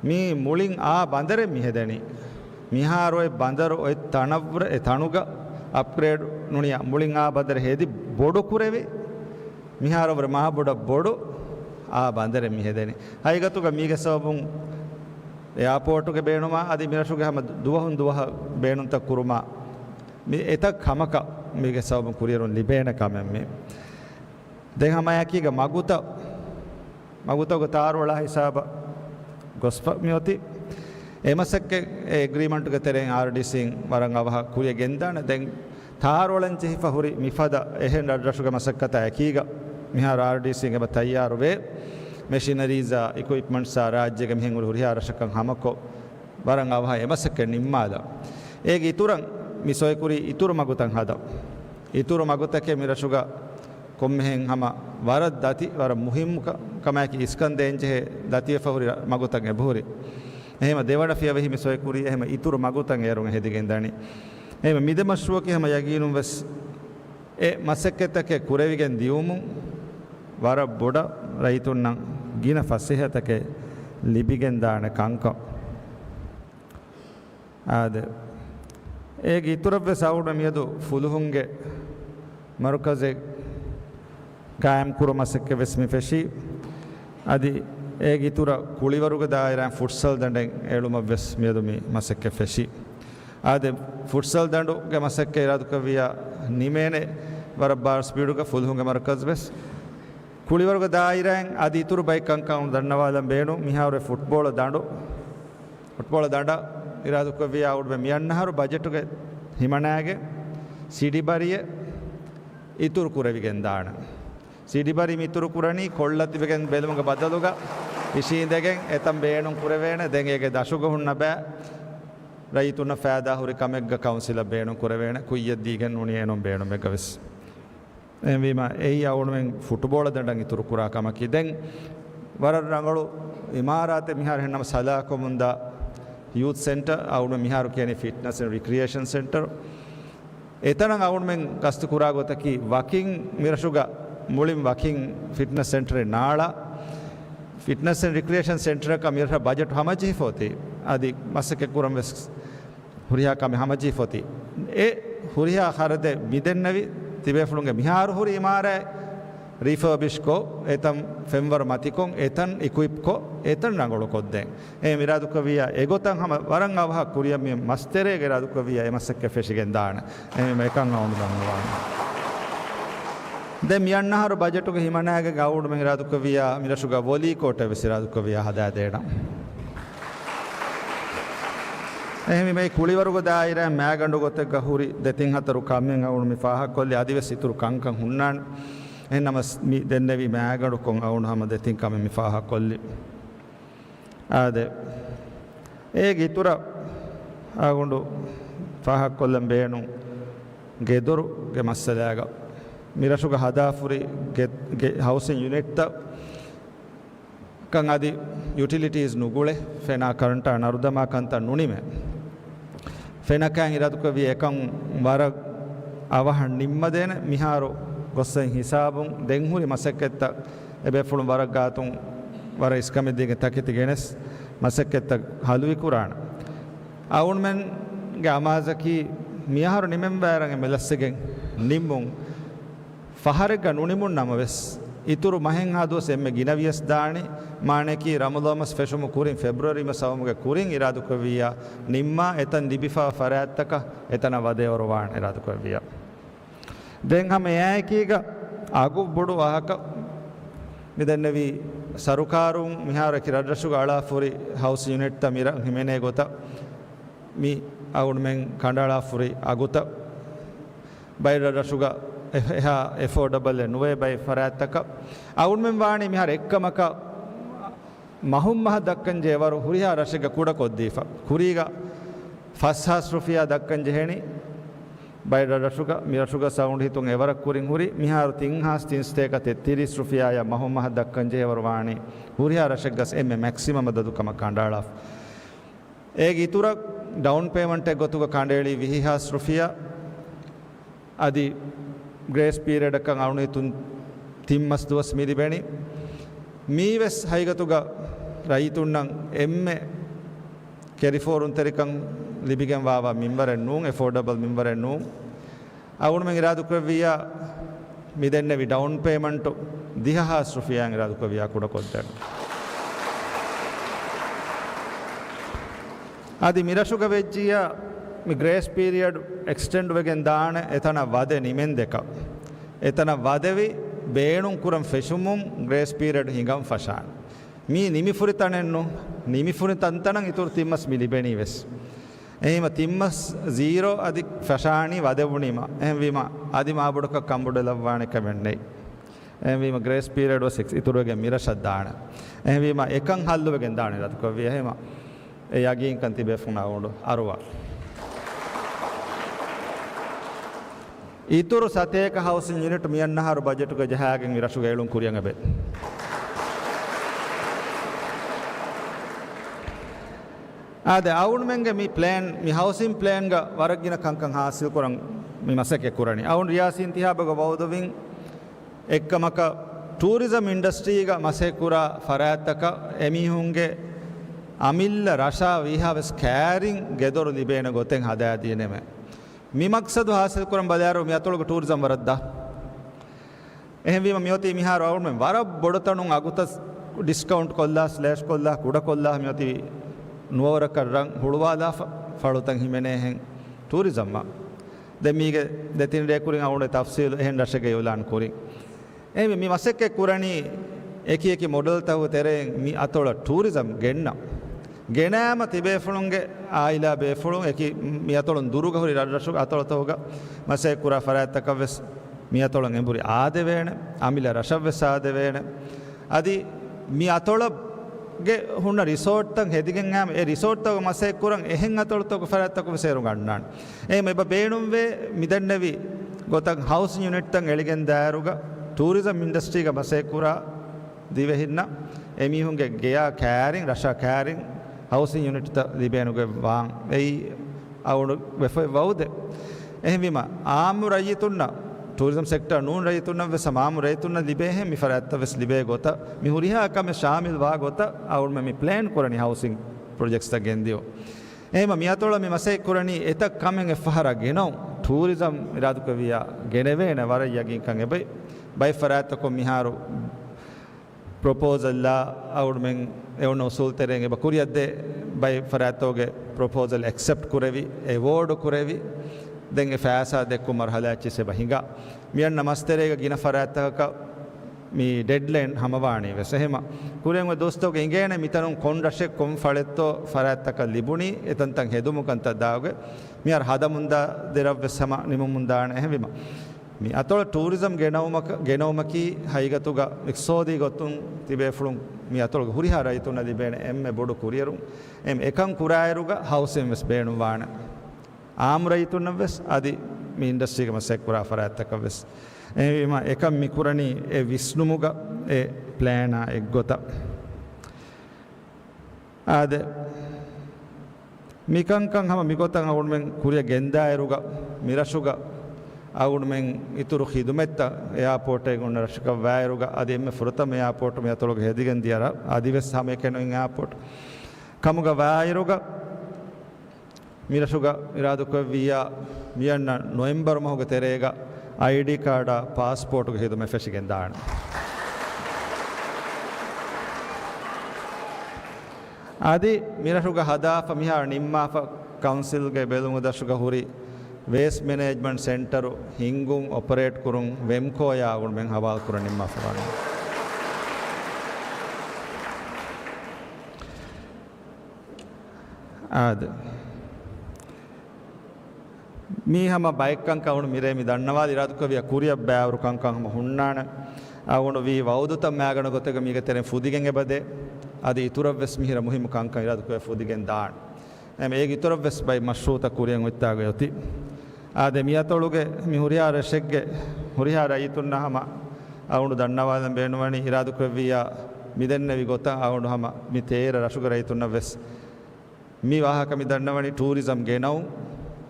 මේ මුලින් ආ බන්දරේ මිහෙදැනි මිහාරොය බන්දරු ඔය තනවර තනුග අප්ග්‍රේඩ් නුනිය මුලින් ආ බන්දර හේදි බොඩු කුරෙවේ මිහාරවර මහ බොඩ බොඩු ආ බන්දරේ මිහෙදැනි හයිගතුක මීගේ සවබුන් එයාපෝට්ටුගේ බේනුමා අදි මිරසුගේ හැම දුවහුන් දුවහ බේනුන්ත කුරුමා මේ එතක් කමක මීගේ සවබුන් කුරියරුන් ලිබේන කමෙන් මේ දැන් හමයකීගේ මගුතක තාරවලා හිසාබ ගොස්ප මියොති එමසක්කේ එග්‍රීමන්ට්ක තෙරෙන් ආර්ඩිසින් වරන් අවහ කුරිය ගෙන්දාන දැන් තාරවලන් චෙහි ෆහුරි මිෆද එහෙන් රද්රසුගේ මසක්කත යකීග මිහාර ආර්ඩිසින් එබ තයාරු වේ මෙෂිනරීස් ඉක්විප්මන්ට්ස් රාජ්‍යක මෙහෙන් උරුහි ආරශකන් හමකෝ වරන් අවහ එමසක්කේ නිම්මාද ඒගේ ඉතුරන් මිසොය කුරි ඉතුරු මගුතන් හදා ඉතුරු මගුතකේ මිරසුගා කොම්මෙන් හම වරද දති වර මුහිම් කමයකි ඉස්කන්දෙන්ජේ දතිය ෆහුරි මගුතන් එබහුරි එහෙම දෙවඩ ෆියවෙහි මිසොය කුරි එහෙම ඉතුරු මගුතන් එරුන් හෙදිගෙන් දනි එහෙම මිදමශ්රුවකි හැම යගීනුම් වස් ඒ මසක්කතකේ කුරෙවිගෙන් දියුමු වර බොඩ රයිතුන්නම් ගින ෆසෙහතකේ ලිබිගෙන් දාන කංක ආද ඒ ගිතුරබ්බ සවුඩ මියදු ෆුලුහුන්ගේ මරුකසේ ගායම් කුරමසක්ක වෙස්මි ෆෙෂි අදි ඒ ගිතුර කුලිවරුග දායරන් ෆුට්සල් දඬෙන් එළුම වෙස් මියදුමි මසක්ක ෆෙෂි ආද ෆුට්සල් දඬුගේ මසක්ක ඉරාදුකවිය නිමේනේ වර බාර් ස්පීඩුග ෆුලුහුන්ගේ මරකස් වෙස් කුලිවරුග දායරන් අදි ඉතුරු බයිකං කවුන් දන්නවාලම් බේනු මිහාවරේ ෆුට්බෝල දඬ ඉරාදුකවිය අවුඩ මියන්නහරු බජටුගේ හිමනාගේ සිඩි බරිය ඉතුරු කුරවිගෙන් දාන සිඩිබරි මිතුරු කුරණි කොල්ලතිවගෙන් බෙලමුග බදලුග ඉශීන්දගෙන් එතම් බේනුම් කුරවේන දෙගේගේ දශුග හුන්න බෑ රයිතුන්න ෆෑදාහුරි කමෙක්ග කවුන්සිල බේනුම් කුරවේන කුයියද්දීගෙන් උනියනුම් බේනුම් එකවෙස් එවීම එයි අවුනුවෙන් ෆුට්බෝල දඩන් ඉතුරු කුරා කමකි දැන් වර රංගලු ඉමාරාතේ මිහාර හෙන්නම සලාකොමුන්දා youth center අවුණු මිහාරු කියන්නේ fitness and recreation center එතනන් අවුනුවෙන් ගස්තු කුරා ගොතකි වකින් මිරසුගා මුලින් වකින් fitness සෙන්ටරේ නාලා fitness and recreation centre එක මිරහ බජට් හමජී ෆොති আদি මසකේ කුරම් වෙස් හුරියා කම හමජී ෆොති ඒ හුරියා හරද මිදෙන්නවි තිබේ ෆුලුන්ගේ මිහාරු හුරි ඉමාරේ රිෆර්බිෂ් කෝ එතම් ෆෙම්වර මතිකොන් එතන් ඉක්විප් කෝ එතන් රංගලු කොද්දෙන් ඒ මිරාදු කවිය එගොතන් හම වරන් අවහ කුරියා මේ මස්තරේ ගරාදු කවිය එමසකේ ෆෙෂිගෙන් දාන එමෙ මේකන් අවුණු බංගවාන දැන් මියන්නහරු බජටුක හිමනාගේ ගවුඩු මෙන් ඉරාදුකවිය මිරසුග වොලී කොට විසිරාදුකවිය හදා දෙන එහෙම මේ කුලිවරුග දායිර මෑගඬු ගොත ගහුරි දෙතින් හතරු කම්ෙන් අවුණු මි ෆාහක් කොල්ලි ආදිවස් ඉතුරු කංකන් හුන්නාන් එන්නම මි දෙන්නවි මෑගඬු කොන් අවුණු හැම දෙතින් කම මි ෆාහක් කොල්ලි ආද ඒ ගිතුර ආගොඬු ෆාහක් කොල්ලම් බේනු ගෙදොරු ගේ මස්සලාග මිරසුග හදාෆුරි හවුසින් යුනිට් කන් අදි යුටිලිටීස් නුගුලේ ෆෙනා කරන්ට අනරුදමා කන්ත නුනිමෙ ෆෙනකන් ඉරදුකවිය එකන් වර අවහන් නිම්ම දෙන මිහාරු ගොස්සෙන් හිසාබුන් දෙන්හුරි මසක්කෙත්ත එබේ ෆුළුම් වරක් ගාතුන් වර ඉස්කමෙද්දීගේ තකිති ගෙනස් මසක්කෙත්ත හලුවි කුරාණ අවුන් මෙන් ගේ අමාසකි මිහාරු නිමෙන් බෑරන් මෙලස්සගෙන් නිම්මුන් ෆහරක නුනිමුන් නමවෙස් ඉතුරු මහෙන් හදුවස් එම්මෙ ගිනවියස් දානි මානෙකි රමදාමස් ෆෙෂමු කුරින් ෆෙබ්‍රුවරිම සවමුගේ කුරින් ඉරාදුකවිය නිම්මා එතන් දිබිෆා ෆරාත්තක එතන වදේවරවාන් ඉරාදුකවිය දැන් හැම යෑකීග අගු බොඩු වහක මෙදන්නවි සරුකාරුන් මිහාරකි රද්රසුග අලාෆුරි හවුස් යුනිට් තමිර හිමෙනේ ගොත මි අවුන් මෙන් කණ්ඩාලාෆුරි අගුත බයි රද්රසුග එහා එෆෝඩබල් නුවේ බයි ෆරාත්තක අවුන් මෙන් වාණි මිහාර එක්කමක මහුම් මහ දක්කන් ජේවරු හුරිහා රශික කුඩ කොද්දීෆා කුරීග ෆස්හස් rupiah දක්කන් ජෙහෙනි by Mirashuga sound hitun ever kuring huri, Mihar Tinghas Tinsteka Tiris Rufia, Mahoma Dakanje Varvani, Huria Rashagas M maximum of the Dukama Kandala. Egitura down payment go to Kandeli, Vihas Rufia Adi grace period a Kangaunitun Timmas to a Smidi Benny. Mives Haigatuga Raitunang M Keriforun Terikang Libigan Vava member and noon, affordable member and noon. I would make Radukavia Midenevi down payment to Diha Sofia and Radukavia could have contact. Adi Mirashuga Vejia, grace period extend again Dana, Etana Vade Nimendeka. Etana Vadevi, Benum Kuram Feshumum, grace period Hingam Fashan. Me Nimifuritanenu, Nimifuritantanang itur Timas Milibenives. එහෙම තිම්මස් 0 අධි ෆෂානි වදවුණීම එහෙම වීම අධි මාබුඩක කම්බුඩ ලවවාණ කමෙන්නේ එහෙම වීම Grace period was 6 ඉතුරුගේ මිරෂත් දාන එහෙම වීම එකන් හල්ලුවගෙන් දාන රත් කොවිය එහෙම ඒ යගින් කන් තිබේ ෆුනා උඩ අරුවා ඉතුරු සතේක හවුසින් යුනිට් මියන්නහරු බජට් එක ජහාගෙන් මිරෂු ගේලුන් කුරියන් අබේ Ade awun menge mi plan mi housing plan ga waragina kankang hasil kurang mi masake kurani awun riyasin tihabaga bawdovin ekkamaka tourism industry ga masekura farataka emihunge amilla rasha vihaves caring gedoru libena goten hada dineme mi maksadu hasil kuram badaru mi atolga tourism waradda ehem wima miyoti miharu awun men wara bodotanun agutas discount kolla slash kolla kuda kolla miyoti Nuora Karang, Huluwala, Falutan Himene, tourism. The Miga, the Tin Rekuring out of Tafsil and Rashagayolan Kuri. Amy Maseke Kurani, Eki model Tavutere, mi Atola tourism, Genna. Genama Tibe Fulunge, Aila Befulung, Eki Miatolon Duruga, Radashu, Atolatoga, Masekura Faratakaves, Miatolon Emburi Adevene, Amila Rashavesa Devene, Adi Miatola. Huna resort tang hedigen am e resort tag mase kurang ehen atol tog farat tag seru gannan e meba beenum ve midannevi gotang house unit tang eligen daruga tourism industry ga mase kura divehinna emi hunge geya caring rasha caring housing unit ta libenu ge wang ei awunu vefe waude ehvima aamu rayitunna tourism sector noon raytunna ve samamu raytunna libehe mi faratta ves libe gota mi huriha kame shamil wa gota awun me plan korani housing projects ta gendio ema mi atola mi mase korani eta kamen e fahara genau tourism iradu kaviya geneve na wara yagin kan ebe by faratta ko miharu proposal la awun men eono sultereng eba kuriyadde by faratta ge proposal accept kurevi award kurevi then if asa de kumarhalachi se bahinga miyan namasterega gina farataka mi deadline hamawani vesehema kurenga dostoge ingene mitanun konrashe kom faletto farataka libuni etantan hedumu kanta daage miyar hadamunda deravve sama nimumundana ehvima mi atol tourism genawmaki haigatuga exodi gotun tibe fulun mi atol hurihara ituna libene emme bodu kurierum em ekam kurairuga house invest beenu wana ආම්රයිතුනවස් අදි මේ industry එක මසෙක් පුරා ෆරාත්තකවස් එවිම එකම් මිකුරණි ඒ විස්නුමුග ඒ ප්ලෑනා එක් ගොත ආද මිකංකං හම මිගොතං අවුන්මෙන් කුරිය ගෙන්දායරුග මිරෂුග අවුන්මෙන් ඉතුරු හිදුමෙත්ත airport එක උන්න රෂක වෑයරුග අද එම්මෙ ෆුරතම එයාපෝට් මෙ අතලොග හෙදිගෙන් දියර අදිවස් හම එකෙනොන් airport කමුග වෑයරුග Mirashuga iraduka via miyanna November mahuga terega ID card passport ge hedu me feshigen daana adi mirashuga hadafa miha nimma fa council ge belungu dashuga huri waste management center hingung operate kurun wemco ya gun men hawal kurun nimma fa ad mi hama bike kan kawunu mire mi dannawadi iradukka viya kuriya bæවරු kan kan hama hunnana awunu vi waudutam magana gotega miga tere fudigen ebade adi ituravves mihira muhimu kan kan iradukka fudigen daan em ege ituravves by mashruta kuriyan uttaga yoti ආද මියතොළුගේ මි හුරියා රෙෂෙක්ගේ හුරියා රයිතුන්නහම අවුණු දන්නවාදන් බේනුවනි ඉරාදු ක්‍රවියා මිදෙන්නවි ගොත අවුණු හම මි තේර රසුග රයිතුන්න වෙස් මි වාහක මි දන්නවනි tourism ගෙනවු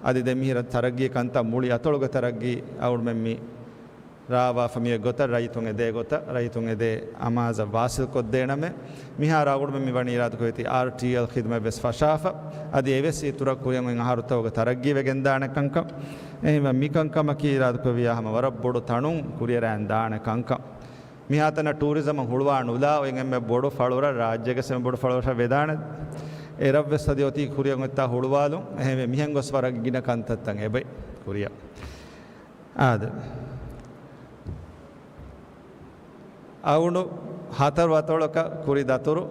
අදි දෙමිහිර තරග්ගිය කන්ත මුලි අතොළුග තරග්ගී අවුණු මෙම්මි රාවා ෆමිය ගොත රයිතුන් එදේ ගොත රයිතුන් එදේ අමාස වාසිල් කොද්දේනමෙ මිහාර අවුණු මෙම්මි වනි ඉරාදු ක්‍රවිති RTL ඛිදම වෙස් ෆෂාෆ අදි එවෙසි තුරක් කුරියන් අහරුතවග තරග්ගී වෙගෙන් දානකංක එහෙම මිකංකම කීරාදු ක්‍රවියාම වර බොඩු තණුන් කුරියරයන් දානකංක මිහාතන ටූරිසම් හුළුවාන උලා ඔයෙන් එම්මෙ බොඩු ෆලවර රාජ්‍යක සෙම බොඩු ෆලවර වේදාන එරව්වෙ සදියෝති කුරියන් එත්තා හුළුවාලු එහෙම මිහෙන් ගොස් වරක් ගින කන්තත්තන් එබයි කුරියා ආද අවුණු හතර වතොලක කුරි දතුරු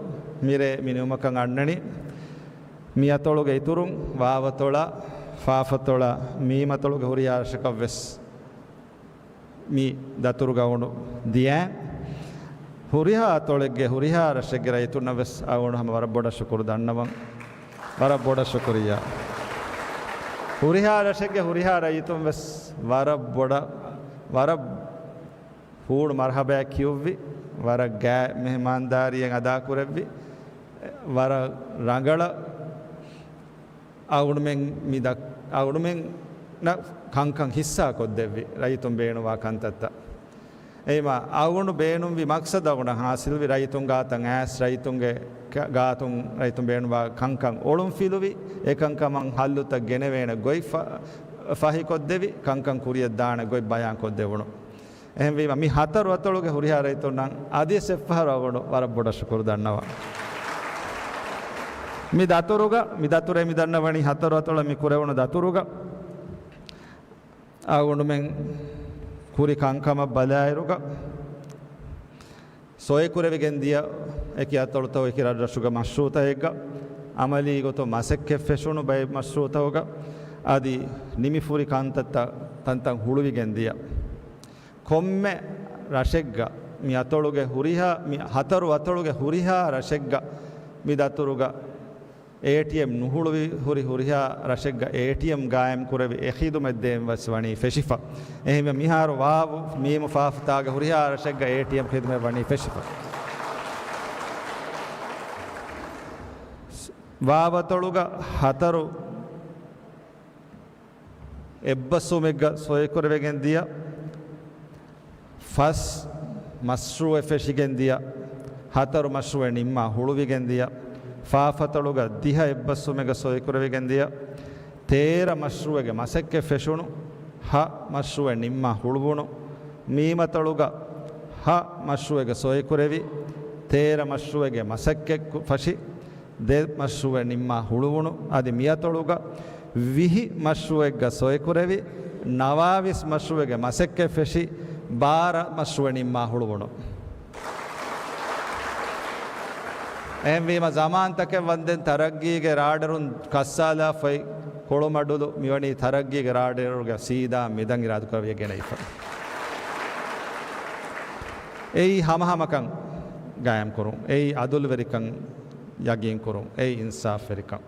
මිරේ මිනුමකන් අන්නනි මියතොලුග ඉතුරුන් වාවතොල ෆාෆතොල මීමතොලුග හුරියාර්ශක වෙස් මි දතුරු ගවුණු දියා හුරිහා තොලෙක්ගේ හුරිහාර්ශක රයිතුන වෙස් අවුණු හැම වර බොඩ ශුකුරු දන්නවන් වර බොඩ ශුකුරියා හුරිහාර්ශක හුරිහා රයිතුන් වෙස් වර බොඩ වර හූඩ මර්හබෑ කිව්වි වර ගෑ මෙහමාන්දාරියෙන් අදා කුරෙව්වි වර රඟල අවුණුමෙන් මිදක් අවුණුමෙන් කංකං හිස්සා කොද්දෙව්වි රයිතුන් බේනුවා කන්තත්ත එයිම අවුණු බේනුම් වි මක්සද අවුණ හාසිල්වි රයිතුන් ගාතන් ඈස් රයිතුන්ගේ ගාතුන් රයිතුන් බේනුවා කංකං ඔළුම් ෆිලුවි ඒකංකමං හල්ලුත ගෙනවේන ගොයි ෆහි කොද්දෙවි කංකං කුරිය දාන ගොයි බයන් කොද්දෙවුණු එහෙම වීම මි හතර වතොලුගේ හුරිහා රයිතුන් නම් ආදී සෙෆ්ෆහර අවුණු වර බොඩ ශුකුරු දන්නවා මි දතුරුග මි දතුරේ මි දන්නවනි හතර වතොල මි කුරවුණු දතුරුග අවුණුමෙන් කුරි කංකම බලායරුග සොය කුරවිගෙන් දිය එකි අතොලතව එකි රජසුග මශ්රූතයෙක්ග අමලී ගොත මසෙක්කෙ ෆෙෂුණු බයි මශ්රූතවග ආදී නිමිෆුරි කාන්තත්ත තන්තන් හුළුවිගෙන් දිය කොම්මෙ රශෙක්ග මි අතොළුගේ හුරිහා මි හතරු අතොළුගේ හුරිහා රශෙක්ග මි දතුරුග ATM නුහුළුවි හුරි හුරිහා රශෙක්ග ATM ගායම් කුරවි එඛීදුමෙද්දේම් වස්වනි ෆෙෂිෆා එහෙම මිහාර වාව මීම ෆාෆතාගේ හුරිහා රශෙක්ග ATM ඛිදමෙ වනි ෆෙෂිෆා වාවතොළුග හතරු එබ්බසුමෙග්ග සොය කුරවෙගෙන් දිය ෆස් මස්රුව ෆෙෂිගෙන් දිය හතරු මස්රුව නිම්මා හුළුවිගෙන් දිය ෆාෆතොළුග දිහ එබ්බස්සුමෙග සොය කුරවිගෙන් දිය තේර මස්රුවගේ මසෙක්කෙ ෆෙෂුණු හ මස්රුව නිම්මා හුළුවුණු මීමතොළුග හ මස්රුවගේ සොය කුරෙවි තේර මස්රුවගේ මසෙක්කෙ ෆෂි දෙ මස්රුව නිම්මා හුළුවුණු අදි මියතොළුග විහි මස්රුවග්ග සොය කුරෙවි නවාවිස් මස්රුවගේ මසෙක්කෙ ෆෙෂි බාර මස්රුව නිම්මා හුළුවුණු එහෙම ජමාන්තක වන්දෙන් තරග්ගීගේ රාඩරුන් කස්සාලා ෆයි කොළොමඩුළු මිවනි තරග්ගීගේ රාඩරුගේ සීදා මිදන් ඉරාදු කරවිය ගෙන ඉෆ එයි හමහමකන් ගායම් කරුම් එයි අදුල් වෙරිකන් යගින් කරුම් එයි ඉන්සාෆ් වෙරිකන්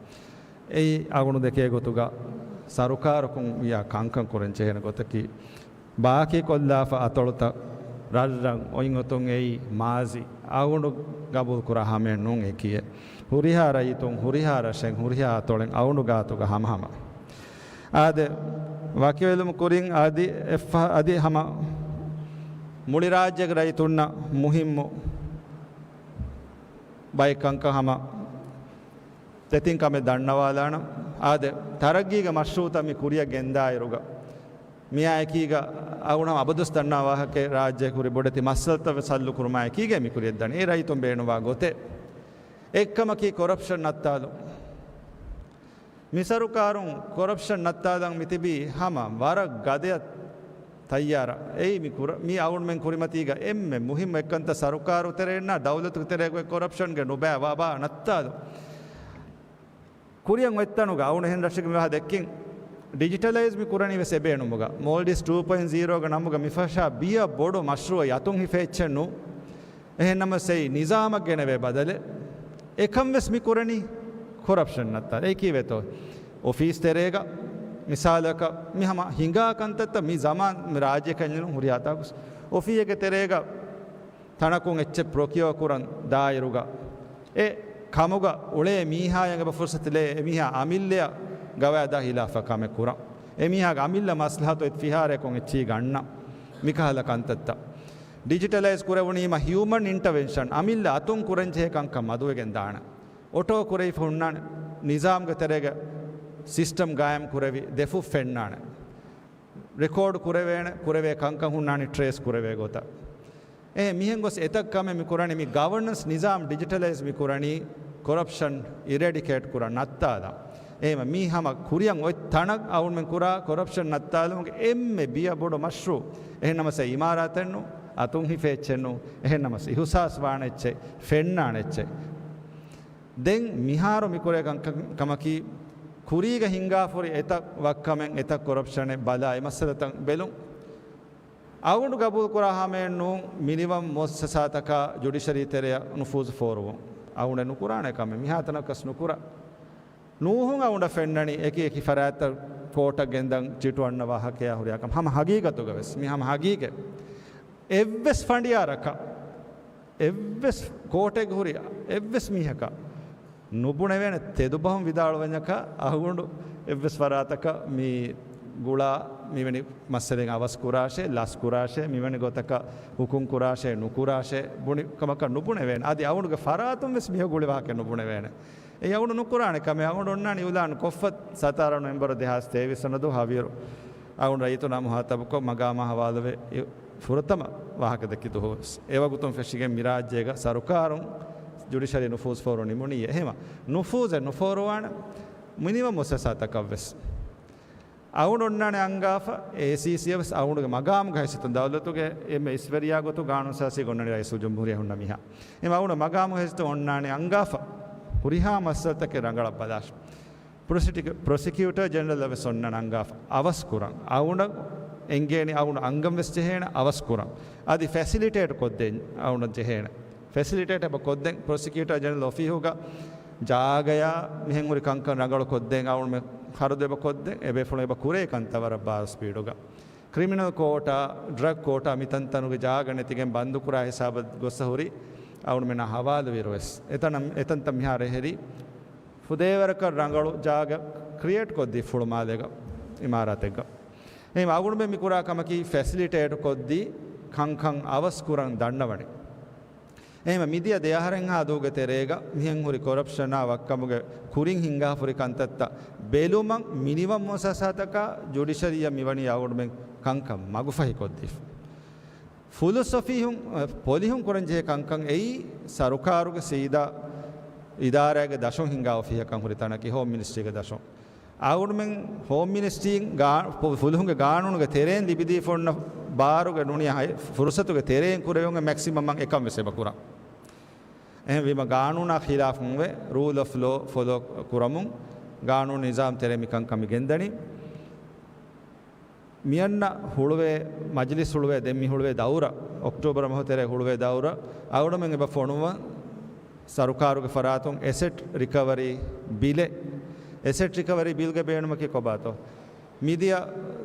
එයි අගුණු දෙකේ ගොතුගා සරුකාරකුන් වියා කංකන් කරෙන් චේන ගොතකි ಬಾಕಿ ಕೊಲ್ಲಾಫ ಅತೊಳತ ರರ್ರಂ ಒಯ್ಂಗೊತುಂ ಏಯಿ ಮಾಜಿ ಅವುಂಡು ಗಬುಲ್ ಕುರ ಹಮೆನ್ ನುಂ ಏಕಿಯೆ ಹುರಿಹಾರ ರೈತುಂ ಹುರಿಹಾರ ಶೆಂ ಹುರಿಹಾ ಅತೊಳೆಂ ಅವುಂಡು ಗಾತುಗ ಹಮ ಹಮ ಆದೆ ವಾಕ್ಯವೆಲುಂ ಕುರಿಂ ಆದಿ ಎಫ್ ಆದಿ ಹಮ ಮುಳಿ ರಾಜ್ಯಗ ರೈತುನ್ನ ಮುಹಿಮ್ಮು ಬೈಕಂಕ ಹಮ ತೆತಿಂ ಕಮೆ ದಣ್ಣವಾಲಾಣ ಆದೆ ತರಗ್ಗೀಗ ಮಶ್ರೂತಮಿ ಕುರಿಯ ಗೆಂದಾಯಿರುಗ මියායකීග අවුනම අබදුස් දන්නා වාහකේ රාජ්‍ය කුරි බොඩති මස්සල්තව සල්ලු කුරුමායකීගේ මි කුරිය දන්නේ ඒ රයිතුම් බේනවා ගොතේ එක්කම කී කරප්ෂන් නත්තාලු මිසරුකාරුන් කරප්ෂන් නත්තාදන් මිතිබි හම වර ගදය තයාර ඒ මි කුර මි අවුන් මෙන් කුරිමතීග එම්මෙ මුහිම් එක්කන්ත සරුකාරු තෙරෙන්න දවලතු තෙරේගේ කරප්ෂන් ගේ නොබෑ වාබා නත්තාලු කුරියන් වෙත්තනුග අවුන හෙන් රශික මිවහ දෙක්කින් ಡಿಜಿಟಲೈಸ್ ಮಿ ಕುರನಿ ವೆಸೆ ಬೇಣುಮುಗ ಮೋಲ್ಡಿಸ್ 2.0 ಗ ನಮುಗ ಮಿಫಶಾ ಬಿಯ ಬೋಡೋ ಮಶ್ರೂ ಯತುಂ ಹಿಫೆಚ್ಚನ್ನು ಎಹೆನ್ನಮ ಸೈ ನಿಜಾಮ ಗೆನವೆ ಬದಲೆ ಏಕಂ ವೆಸ್ ಮಿ ಕುರನಿ ಕರಪ್ಷನ್ ನತ್ತ ಏಕಿ ವೆತೋ ಆಫೀಸ್ ತೆರೆಗ මිසාලක මිහම හිඟා කන්තත්ත මේ zaman රාජ්‍ය කන්ජනු හුරියාතාකුස් ඔෆියක තෙරේග තනකුන් එච්ච ප්‍රොකියෝ කුරන් දායරුග ඒ කමුග උලේ මීහායඟ ෆුර්සතලේ එමිහා අමිල්ලය ගවයදා හිලාෆ කම කුරන් එමිහා අමිල්ල මස්ලහතු එත් ෆිහාරයකොන් එච්චි ගන්න මිකහල කන්තත්ත ඩිජිටලයිස් කුරවුනීම හියුමන් ඉන්ටර්වෙන්ෂන් අමිල්ල අතුන් කුරංජේ කංකම් මදුවගෙන් දාන ඔටෝ කුරයි ෆොන්නාන නිසාම්ග තෙරේග සිස්ටම් ගායම් කුරවි දෙෆු ෆෙන්නාන ರೆಕಾರ್ಡ್ ಕುರವೇಣ ಕುರವೆ ಕಂಕಂ ಹುಣ್ಣಾನಿ ಟ್ರೇಸ್ ಕುರವೆ ಗೋತ මිහෙන් ගොස් එතක්කම මිකුරණි මි ගවර්නන්ස් නිසාම් ඩිජිටලයිස් මිකුරණි කොරප්ෂන් ඉරෙඩිකේට් කුරා නත්තාදා එහෙම මීහම කුරියන් ඔය තනක් අවුන් මෙන් කුරා කොරප්ෂන් නත්තාලුගේ එම්මෙ බිය බොඩ මෂ්රු එහෙනමස ඉමාරාතෙන්නු අතුන් හිෆෙච්චෙන්නු එහෙනමස ඉහුසාස් වානෙච්චේ ෆෙන්නානෙච්චේ දෙන් මිහාරු මිකුරේ කමකි ಕುರೀಗ ಹಿಂಗಾಫುರಿ ಎತ ವಕ್ಕಮೆನ್ ಎತ ಕೊರಪ್ಷನ್ ಬಲ ಎಮಸಲತಂ ಬೆಲುಂ ಅವುಂಡು ಗಬೂಲ್ ಕುರಾಹಮೆನ್ನು ಮಿನಿಮಮ್ ಮೊಸ್ಸಸಾತಕ ಜುಡಿಷರಿ ತೆರೆಯ ನುಫೂಜ್ ಫೋರ್ವು ಅವುಂಡೆ ನುಕುರಾಣೆ ಕಮೆ ಮಿಹಾತನ ಕಸ್ ನುಕುರ ನೂಹುಂ ಅವುಂಡ ಫೆನ್ನಣಿ ಏಕಿ ಏಕಿ ಫರಾತ ಕೋಟ ಗೆಂದಂ ಚಿಟು ಅಣ್ಣ ವಾಹಕೆಯ ಹುರಿಯಾಕಂ ಹಮ ಹಗೀಗತು ಗವೆಸ್ ಮಿಹಮ ಹಗೀಗೆ ಎವ್ವೆಸ್ ಫಂಡಿಯಾರಕ ಎವ್ವೆಸ್ ಕೋಟೆಗೆ ಹುರಿಯ ಎವ್ವೆಸ್ ಮಿಹಕ ನುಬುಣವೇನ ತೆದು ಬಹುಂ ವಿದಾಳುವನಕ ಅಹುಂಡು ಎವ್ವೆಸ್ ವರಾತಕ ಮೀ ಗುಳಾ ಮಿವನಿ ಮಸ್ಸೆದೆಂಗ ಅವಸ್ ಕುರಾಶೆ ಲಸ್ ಕುರಾಶೆ ಮಿವನಿ ಗೊತಕ ಹುಕುಂ ಕುರಾಶೆ ನುಕುರಾಶೆ ಬುಣಿ ಕಮಕ ನುಬುಣವೇನ ಅದಿ ಅವುಂಡುಗೆ ಫರಾತುಂ ವೆಸ್ ಮಿಹ ಗುಳಿ ವಾಕೆ ನುಬುಣವೇನ ಎ ಅವುಂಡು ನುಕುರಾಣೆ ಕಮೆ ಅವುಂಡು ಒಣ್ಣಾನಿ ಉಲಾನ್ ಕೊಫತ್ ಸತಾರನು ಎಂಬರ ದೇಹಾಸ್ ತೇವಿಸನದು ಹಾವಿಯರು ಅವುಂಡು ರೈತು ನಮ ಹಾತಬಕೊ ಮಗಾಮ ಹವಾಲವೆ ಫುರತಮ ವಾಹಕದಕ್ಕಿತು ಹೋಸ್ ಏವಗುತುಂ ಫೆಶಿಗೆ ಮಿರಾಜ್ಯಗ ಸರುಕಾರುಂ ಜುಡಿಷರಿ ನುಫೂಸ್ ಫೋರು ನಿಮುಣಿ ಹೇಮ ನುಫೂಸ್ ನುಫೋರುವಾಣ ಮಿನಿಮಮ್ ಮುಸಸಾತಕವ್ವೆಸ್ ಅವನು ಒಣ್ಣಾಣೆ ಅಂಗಾಫ ACCS ಅವನಿಗೆ ಮಗಾಮ್ ಗಹಿಸಿತು ದೌಲತುಗೆ ಎಮ್ಮೆ ಇಸ್ವರಿಯಾಗೊತ್ತು ಗಾನು ಸಾಸಿ ಗೊಣ್ಣಣಿ ರೈಸು ಜಂಬೂರಿಯ ಹುಣ್ಣ ಮಿಹ ಎಮ್ಮ ಅವನು ಮಗಾಮ್ ಗಹಿಸಿತು ಒಣ್ಣಾಣೆ ಅಂಗಾಫ ಹುರಿಹಾ ಮಸ್ಸತಕ್ಕೆ ರಂಗಳ ಪದಾಶ್ ಪ್ರೊಸಿಕ್ಯೂಟರ್ ಜನರಲ್ ಅವೆಸ್ ಒಣ್ಣಾಣ ಅಂಗಾಫ ಅವಸ್ ಕುರಂ ಅವನ ಎಂಗೇಣಿ ಅವನು ಅಂಗಂ ವೆಸ್ ಚೆಹೇಣ ಅವಸ್ ಕುರಂ ಅದು ಫೆಸಿಲಿಟೇಟ್ ಕೊದ್ದೆ ಅವನ ಚೆಹೇಣ ಫೆಸಿಲಿಟೇಟ್ ಎಬ ಕೊದ್ದೆ ಪ್ರೊಸಿಕ್ಯೂಟರ್ ಜನರಲ್ ಒಫಿಹುಗ ಜಾಗಯ ಮಿಹೆಂಗುರಿ ಕಂಕನ ರಂಗಳು ಕೊದ್ದೆ ಅವನು ಮೆ ಹರದೆಬ ಕೊದ್ದೆ ಎಬೆ ಫುಣ ಎಬ ಕುರೇ ಕಂತವರ ಬಾರ್ ಸ್ಪೀಡುಗ ಕ್ರಿಮಿನಲ್ ಕೋಟ ಡ್ರಗ್ ಕೋಟ ಮಿತಂತನುಗೆ ಜಾಗ ನೆತಿಗೆ ಬಂದು ಕುರ ಹಿಸಾಬ ಗೊಸ್ಸ ಹುರಿ ಅವನು ಮೆನ ಹವಾಲು ವಿರುವೆಸ್ ಎತಂತ ಮಿಹಾರೆ ಹೆರಿ ಫುದೇವರಕ ರಂಗಳು ಜಾಗ ಕ್ರಿಯೇಟ್ ಕೊದ್ದಿ ಫುಳು ಮಾಲೆಗ ಇಮಾರತೆಗ එහෙම අගුණ මෙ මිකුරා කමකි ෆැසිලිටේට් කොද්දි කංකං අවස් කුරන් දන්නවනි එහෙම මිදිය දෙයහරෙන් හා දෝග තෙරේග මිහෙන් හුරි කොරප්ෂන් ආ වක්කමුගේ කුරින් හිංගා පුරි කන්තත්ත බේලුමන් මිනිවම් මොසසතක ජුඩිෂරිය මිවනි අගුණ මෙ කංකම් මගුෆහි කොද්දි ෆිලොසොෆි හුන් පොලිහුන් කරන්ජේ කංකං එයි සරුකාරුගේ සීදා ඉදාරාගේ දශොන් හිංගා ඔෆිය කං හුරි තනකි හෝම් මිනිස්ට්‍රිගේ දශොන් ආවුඩුමෙන් හෝම් මිනිස්ට්‍රියෙන් ෆුලුහුන්ගේ ගානුනුගේ තෙරෙන් ලිබිදී ෆොන්න බාරුගේ නුනිය ෆුරසතුගේ තෙරෙන් කුරෙයුන්ගේ මැක්සිමම් මං එකම් වෙසෙබ කුරා එහෙම වීම ගානුනා ඛිලාෆුන් වේ රූල් ඔෆ් ලෝ ෆොලෝ කුරමුන් ගානුන නිසාම් තෙරෙමිකං කමි ගෙන්දනි මියන්න හුළුවේ මජ්ලිස් හුළුවේ දෙම්මි හුළුවේ දවුර ඔක්ටෝබර් මොහොතේ හුළුවේ දවුර ආවුඩුමෙන් එබ ෆොනුව සරුකාරුගේ ෆරාතුන් ඇසෙට් රිකවරි බිලේ ಎಸೆಟ್ ರಿಕವರಿ ಬಿಲ್ಗೆ ಬೇಣುಮಕ್ಕೆ ಕೊಬಾತೋ ಮೀದಿಯಾ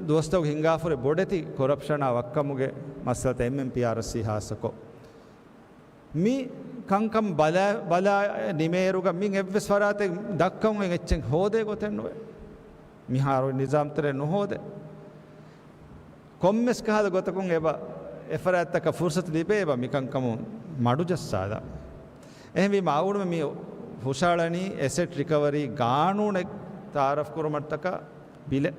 ದೋಸ್ತವು ಹಿಂಗಾಫುರೆ ಬೊಡೆತಿ ಕೊರಪ್ಷನ್ ಆ ವಕ್ಕමුಗೆ ಮಸಲತ MMPRC ಹಾಸಕೋ ಮೀ ಕಂಕಂ ಬಲ ನಿಮೇರುಗ ಮಿಂಗ್ ಎವ್ವೆಸ್ ಫರಾತೆ ದಕ್ಕಂ ಎಚ್ಚೆಂ ಹೋದೆ ಗೊತೆನ್ನುವೆ ಮಿಹಾರು ನಿಜಾಮ್ tere ನೋಹೋದೆ ಕೊಮ್ಮೆಸ್ ಕಹಾದ ಗೊತಕುಂ ಎಬ ಎಫರಾತಕ ಫುರ್ಸತ್ ಲಿಬೆ ಎಬ ಮಿಕಂಕಂ ಮಡು ಜಸ್ಸಾದ එහෙම මාවුණු මේ ಹುಷಾಳನಿ ಎಸೆಟ್ ರಿಕವರಿ ಗಾಣುನೆ ತಾರಫ್ ಕುರುಮಟ್ಟಕ ಬಿಲೆ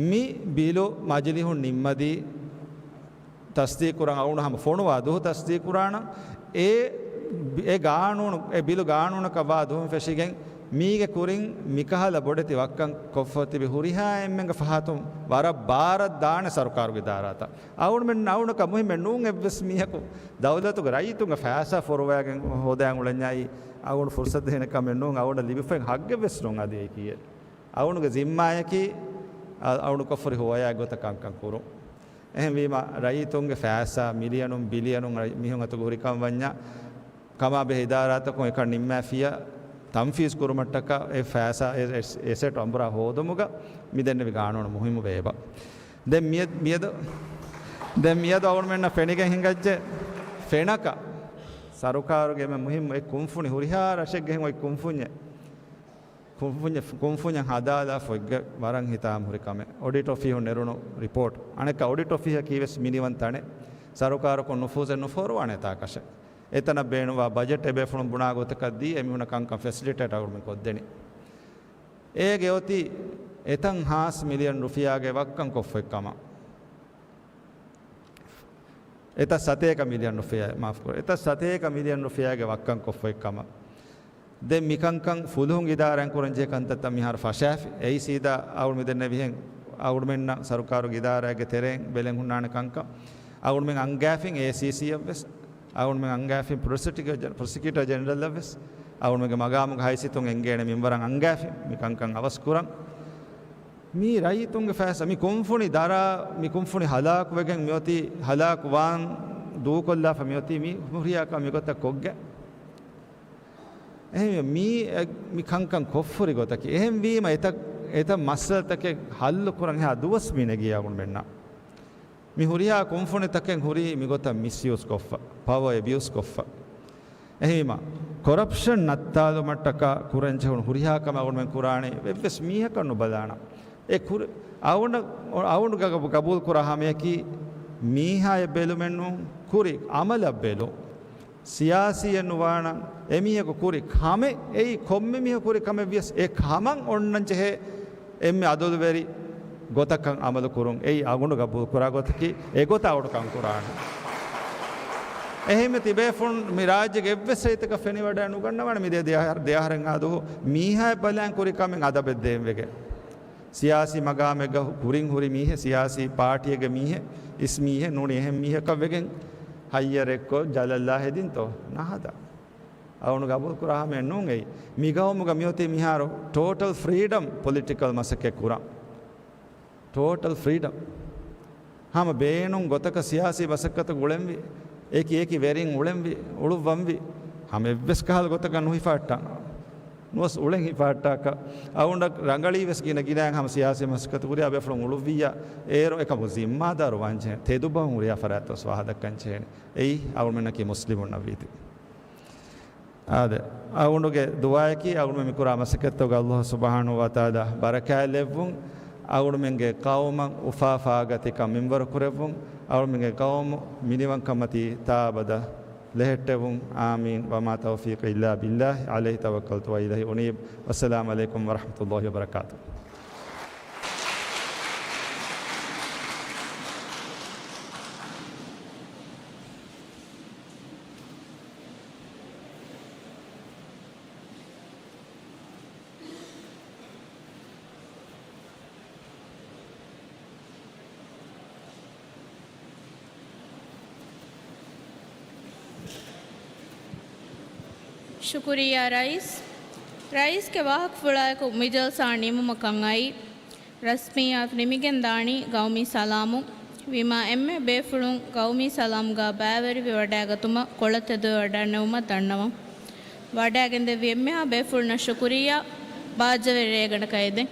ಮಿ ಬಿಲು ಮಜಲಿಹು ನಿಮ್ಮದಿ ತಸ್ದೀಕುರಂ ಅವನು ಹಮ ಫೋಣು ಅದು ತಸ್ದೀಕುರಾಣ A ಗಾಣುನು A bill ಗಾಣುನಕ ವಾದು ಫೆಶಿಗೆಂ ಮೀಗೆ ಕುರಿಂ ಮಿಕಹಲ ಬೊಡೆತಿ Vakkom ಕೊಫತಿ B ಹುರಿಹಾ ಎಮ್ಮೆಂಗ ಫಹಾತುಂ ವರ ಭಾರತ್ ದಾನ ಸರ್ಕಾರಗೆ ದಾರಾತ ಅವನು ಮೆನ್ ಅವನಕ ಮುಹಿ ಮೆನ್ನೂಂ ಎವ್ವೆಸ್ ಮೀಹಕು ದೌಲತುಗ ರೈತುಂಗ ಫಾಸಾ ಫೊರವಾಗೆಂ ಹೋದಾಂ ಉಳನ್ಯಾಯಿ ಅವನು ಫುರ್ಸತ್ ಹೆನಕ ಮೆನ್ನೂಂ ಅವನ ಲಿಬಿಫೆಂ ಹಗ್ಗೆ ವೆಸ್ನುಂ ಅದೇ ಕಿಯೆ ಅವನುಗೆ ಜಿಮ್ಮಾಯಕಿ ಅವನು ಕೊಫರಿ ಹೋಯಾ ಗೊತ ಕಂಕಂ ಕುರು එහෙම වීම රයිතුන්ගේ ෆෑසා මිලියනුම් බිලියනුම් මිහුන් අතු ගුරිකම් වඤ්ඤා කමා බෙහිදාරාත කො එක නිම්මාෆියා තම්ෆීස් කුරුමට්ටක ඒ ෆෑසා එසෙට අම්බරා හෝදමුග මිදෙන්න විගානවන මුහිම වේබ දැන් මියද අවුරුමෙන්න ෆෙනිගෙන් හිඟච්ච ෆෙනක සරුකාරුගේම මුහිම ඒ කුම්ෆුනි හුරිහා රශෙක්ගෙන් ඔයි කුම්ෆුඤ්ඤ හදාලා ෆොග්ග වරන් හිතාම හුරිකම ඔඩිට් ඔෆිහු නෙරුණු රිපෝට් අනෙක ඔඩිට් ඔෆිහ කීවස් මිනිවන් තනේ සරුකාරක නුෆූසෙන් නුෆෝරවානේ තාකෂ එතන බේනවා බජට් එබෙෆුණු බුණා ගොතකදී එමිහුණ කංකම් ෆැසිලිටේට් අවුරුම කොද්දෙනි ඒ ගෙවති එතන් හාස් මිලියන් රුපියාගේ වක්කම් කොෆෙක්කම එත සතේක මිලියන් රුපියා මාෆ් කර එත සතේක million රුපියාගේ වක්කම් කොෆෙක්කම de mikankan fulhun idaran kuranje kantata mihar fashaf ei sida awul midenne vihen awul menna sarukaru idarage tereng belen hunnana kanka awul men angafin ACCFS awul men angafin prosecutor general office awul men magamu haisitun engene minwaran angafin mikankan awas kuran mi raitunge fasa mi konfuni dara mi konfuni halak wegen mioti halak wan du kolla famioti mi muriya ka mi gotta kogge එහෙම මී කංකං කොෆරි ගොතකි එහෙම වීම එත මස්සල්තක හල්ල කුරන් හා දුවස් මින ගියාගුන් මෙන්න මි හුරියා කොන්ෆොනේ තකෙන් හුරි මි ගොත මිස්යුස් කොෆ power abuse කොෆ එහෙම කරප්ෂන් නත්තාල මට්ටක කුරන් ජහුන් හුරියා කම අවුන් මෙන් කුරානේ වෙස් මීහ කන්නු බදාන ඒ කුර අවුන් ගබූල් කුරාහමයකි මීහාය බෙලුමෙන්නු කුරි අමල බෙලු සියාසියන් වාන එමියක කුරි කමෙ එයි කොම්මෙ මිහ කුරි කමෙ වියස් ඒ කමං ඔන්නංචෙ එම්මෙ අදොල් වෙරි ගොතකන් අමල කුරුන් එයි අගුණු ගබු කුරා ගොතකි ඒ ගොත අවුඩ කන් කුරාන එහෙම තිබේෆුන් මිරාජ්ගේ එව්වෙසයිතක ෆෙනි වඩ නුගන්නවන මිදේ දෙයාහරෙන් ආදෝ මීහා බලයන් කුරි කමෙන් අදබෙද්දේම් වෙගේ සියාසි මගාමෙග කුරින් හුරි මීහ සියාසි පාටියගේ මීහ ඉස්මීහ නුනි එහෙම මීහ කවෙගෙන් හයියරෙක්කෝ ජලල්ලා හෙදින්තෝ නහද අවුණු ගබුල් කුරාම එන්නුන් එයි මිගවමුග මියොතේ මිහාරෝ ටෝටල් ෆ්‍රීඩම් පොලිටිකල් මසකේ කුරා ටෝටල් ෆ්‍රීඩම් හම බේනුන් ගොතක සියාසි වසකත ගුලෙම්වි ඒකි වෙරින් උලෙම්වි උළුවම්වි හම එව්වස් කහල් ගොතක නුහිෆාට්ටා නුවස් උලෙන් හිෆාට්ටාක අවුණ්ඩ රංගලී වෙස් කියන ගිනයන් හම සියාසි මසකත කුරියා බෙෆලොන් උළුවියා ඒරෝ එක මුසිම්මාදාරු වංචේ තෙදුබන් උරියා ෆරාතස් වහදක්කන් චේනි එයි අවුමනකි මුස්ලිමුන් නවීති ආද අවුණුගේ දුවායකි අවුණු මිකුරා මසකතෝග අල්ලාහ් සුබ්හානහු වතාලා බරකා ලෙවුන් අවුණු මෙන්ගේ කවුමන් උෆාෆාගතික මින්වර කුරෙවුන් අවුණු මෙන්ගේ කවුම මිනිවන් කමති තාබද ලෙහෙට්ටවුන් ආමීන් වමා තෞෆීක ඉල්ලා බිල්ලාහ් අලයිහි තවක්කල්තු ව ඉලයිහි උනීබ් වස්සලාමු අලයිකුම් වරහ්මතුල්ලාහි වබරකාතුහ් शुक्रिया रईस के वाहक फुलाय को मिजल साणीमु मकंगाई रस्मिया निमिगेन दाणी गौमी सलामु विमा एम्मे बेफुळु गौमी सलामुगा बावरि वडागतुम कोळतेद वडनेवम तण्णव वडाගෙන්ද වෙම්මා बेफुळන शुक्रिया बाजवेरेगण कयदे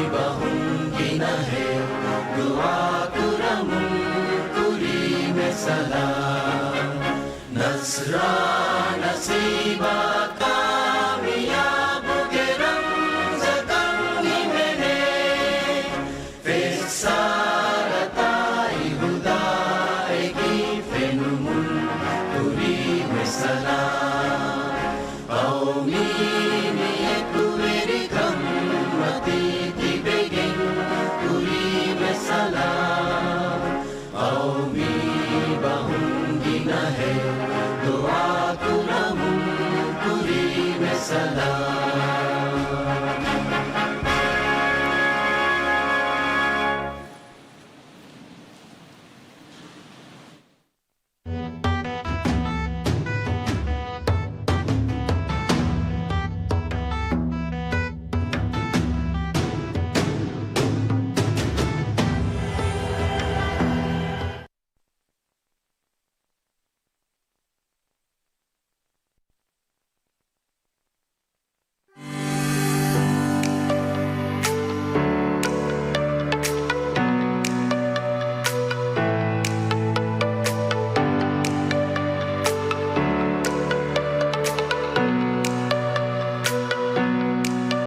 Bahun gina hai dua kuramu सलाम नस्रा नसीब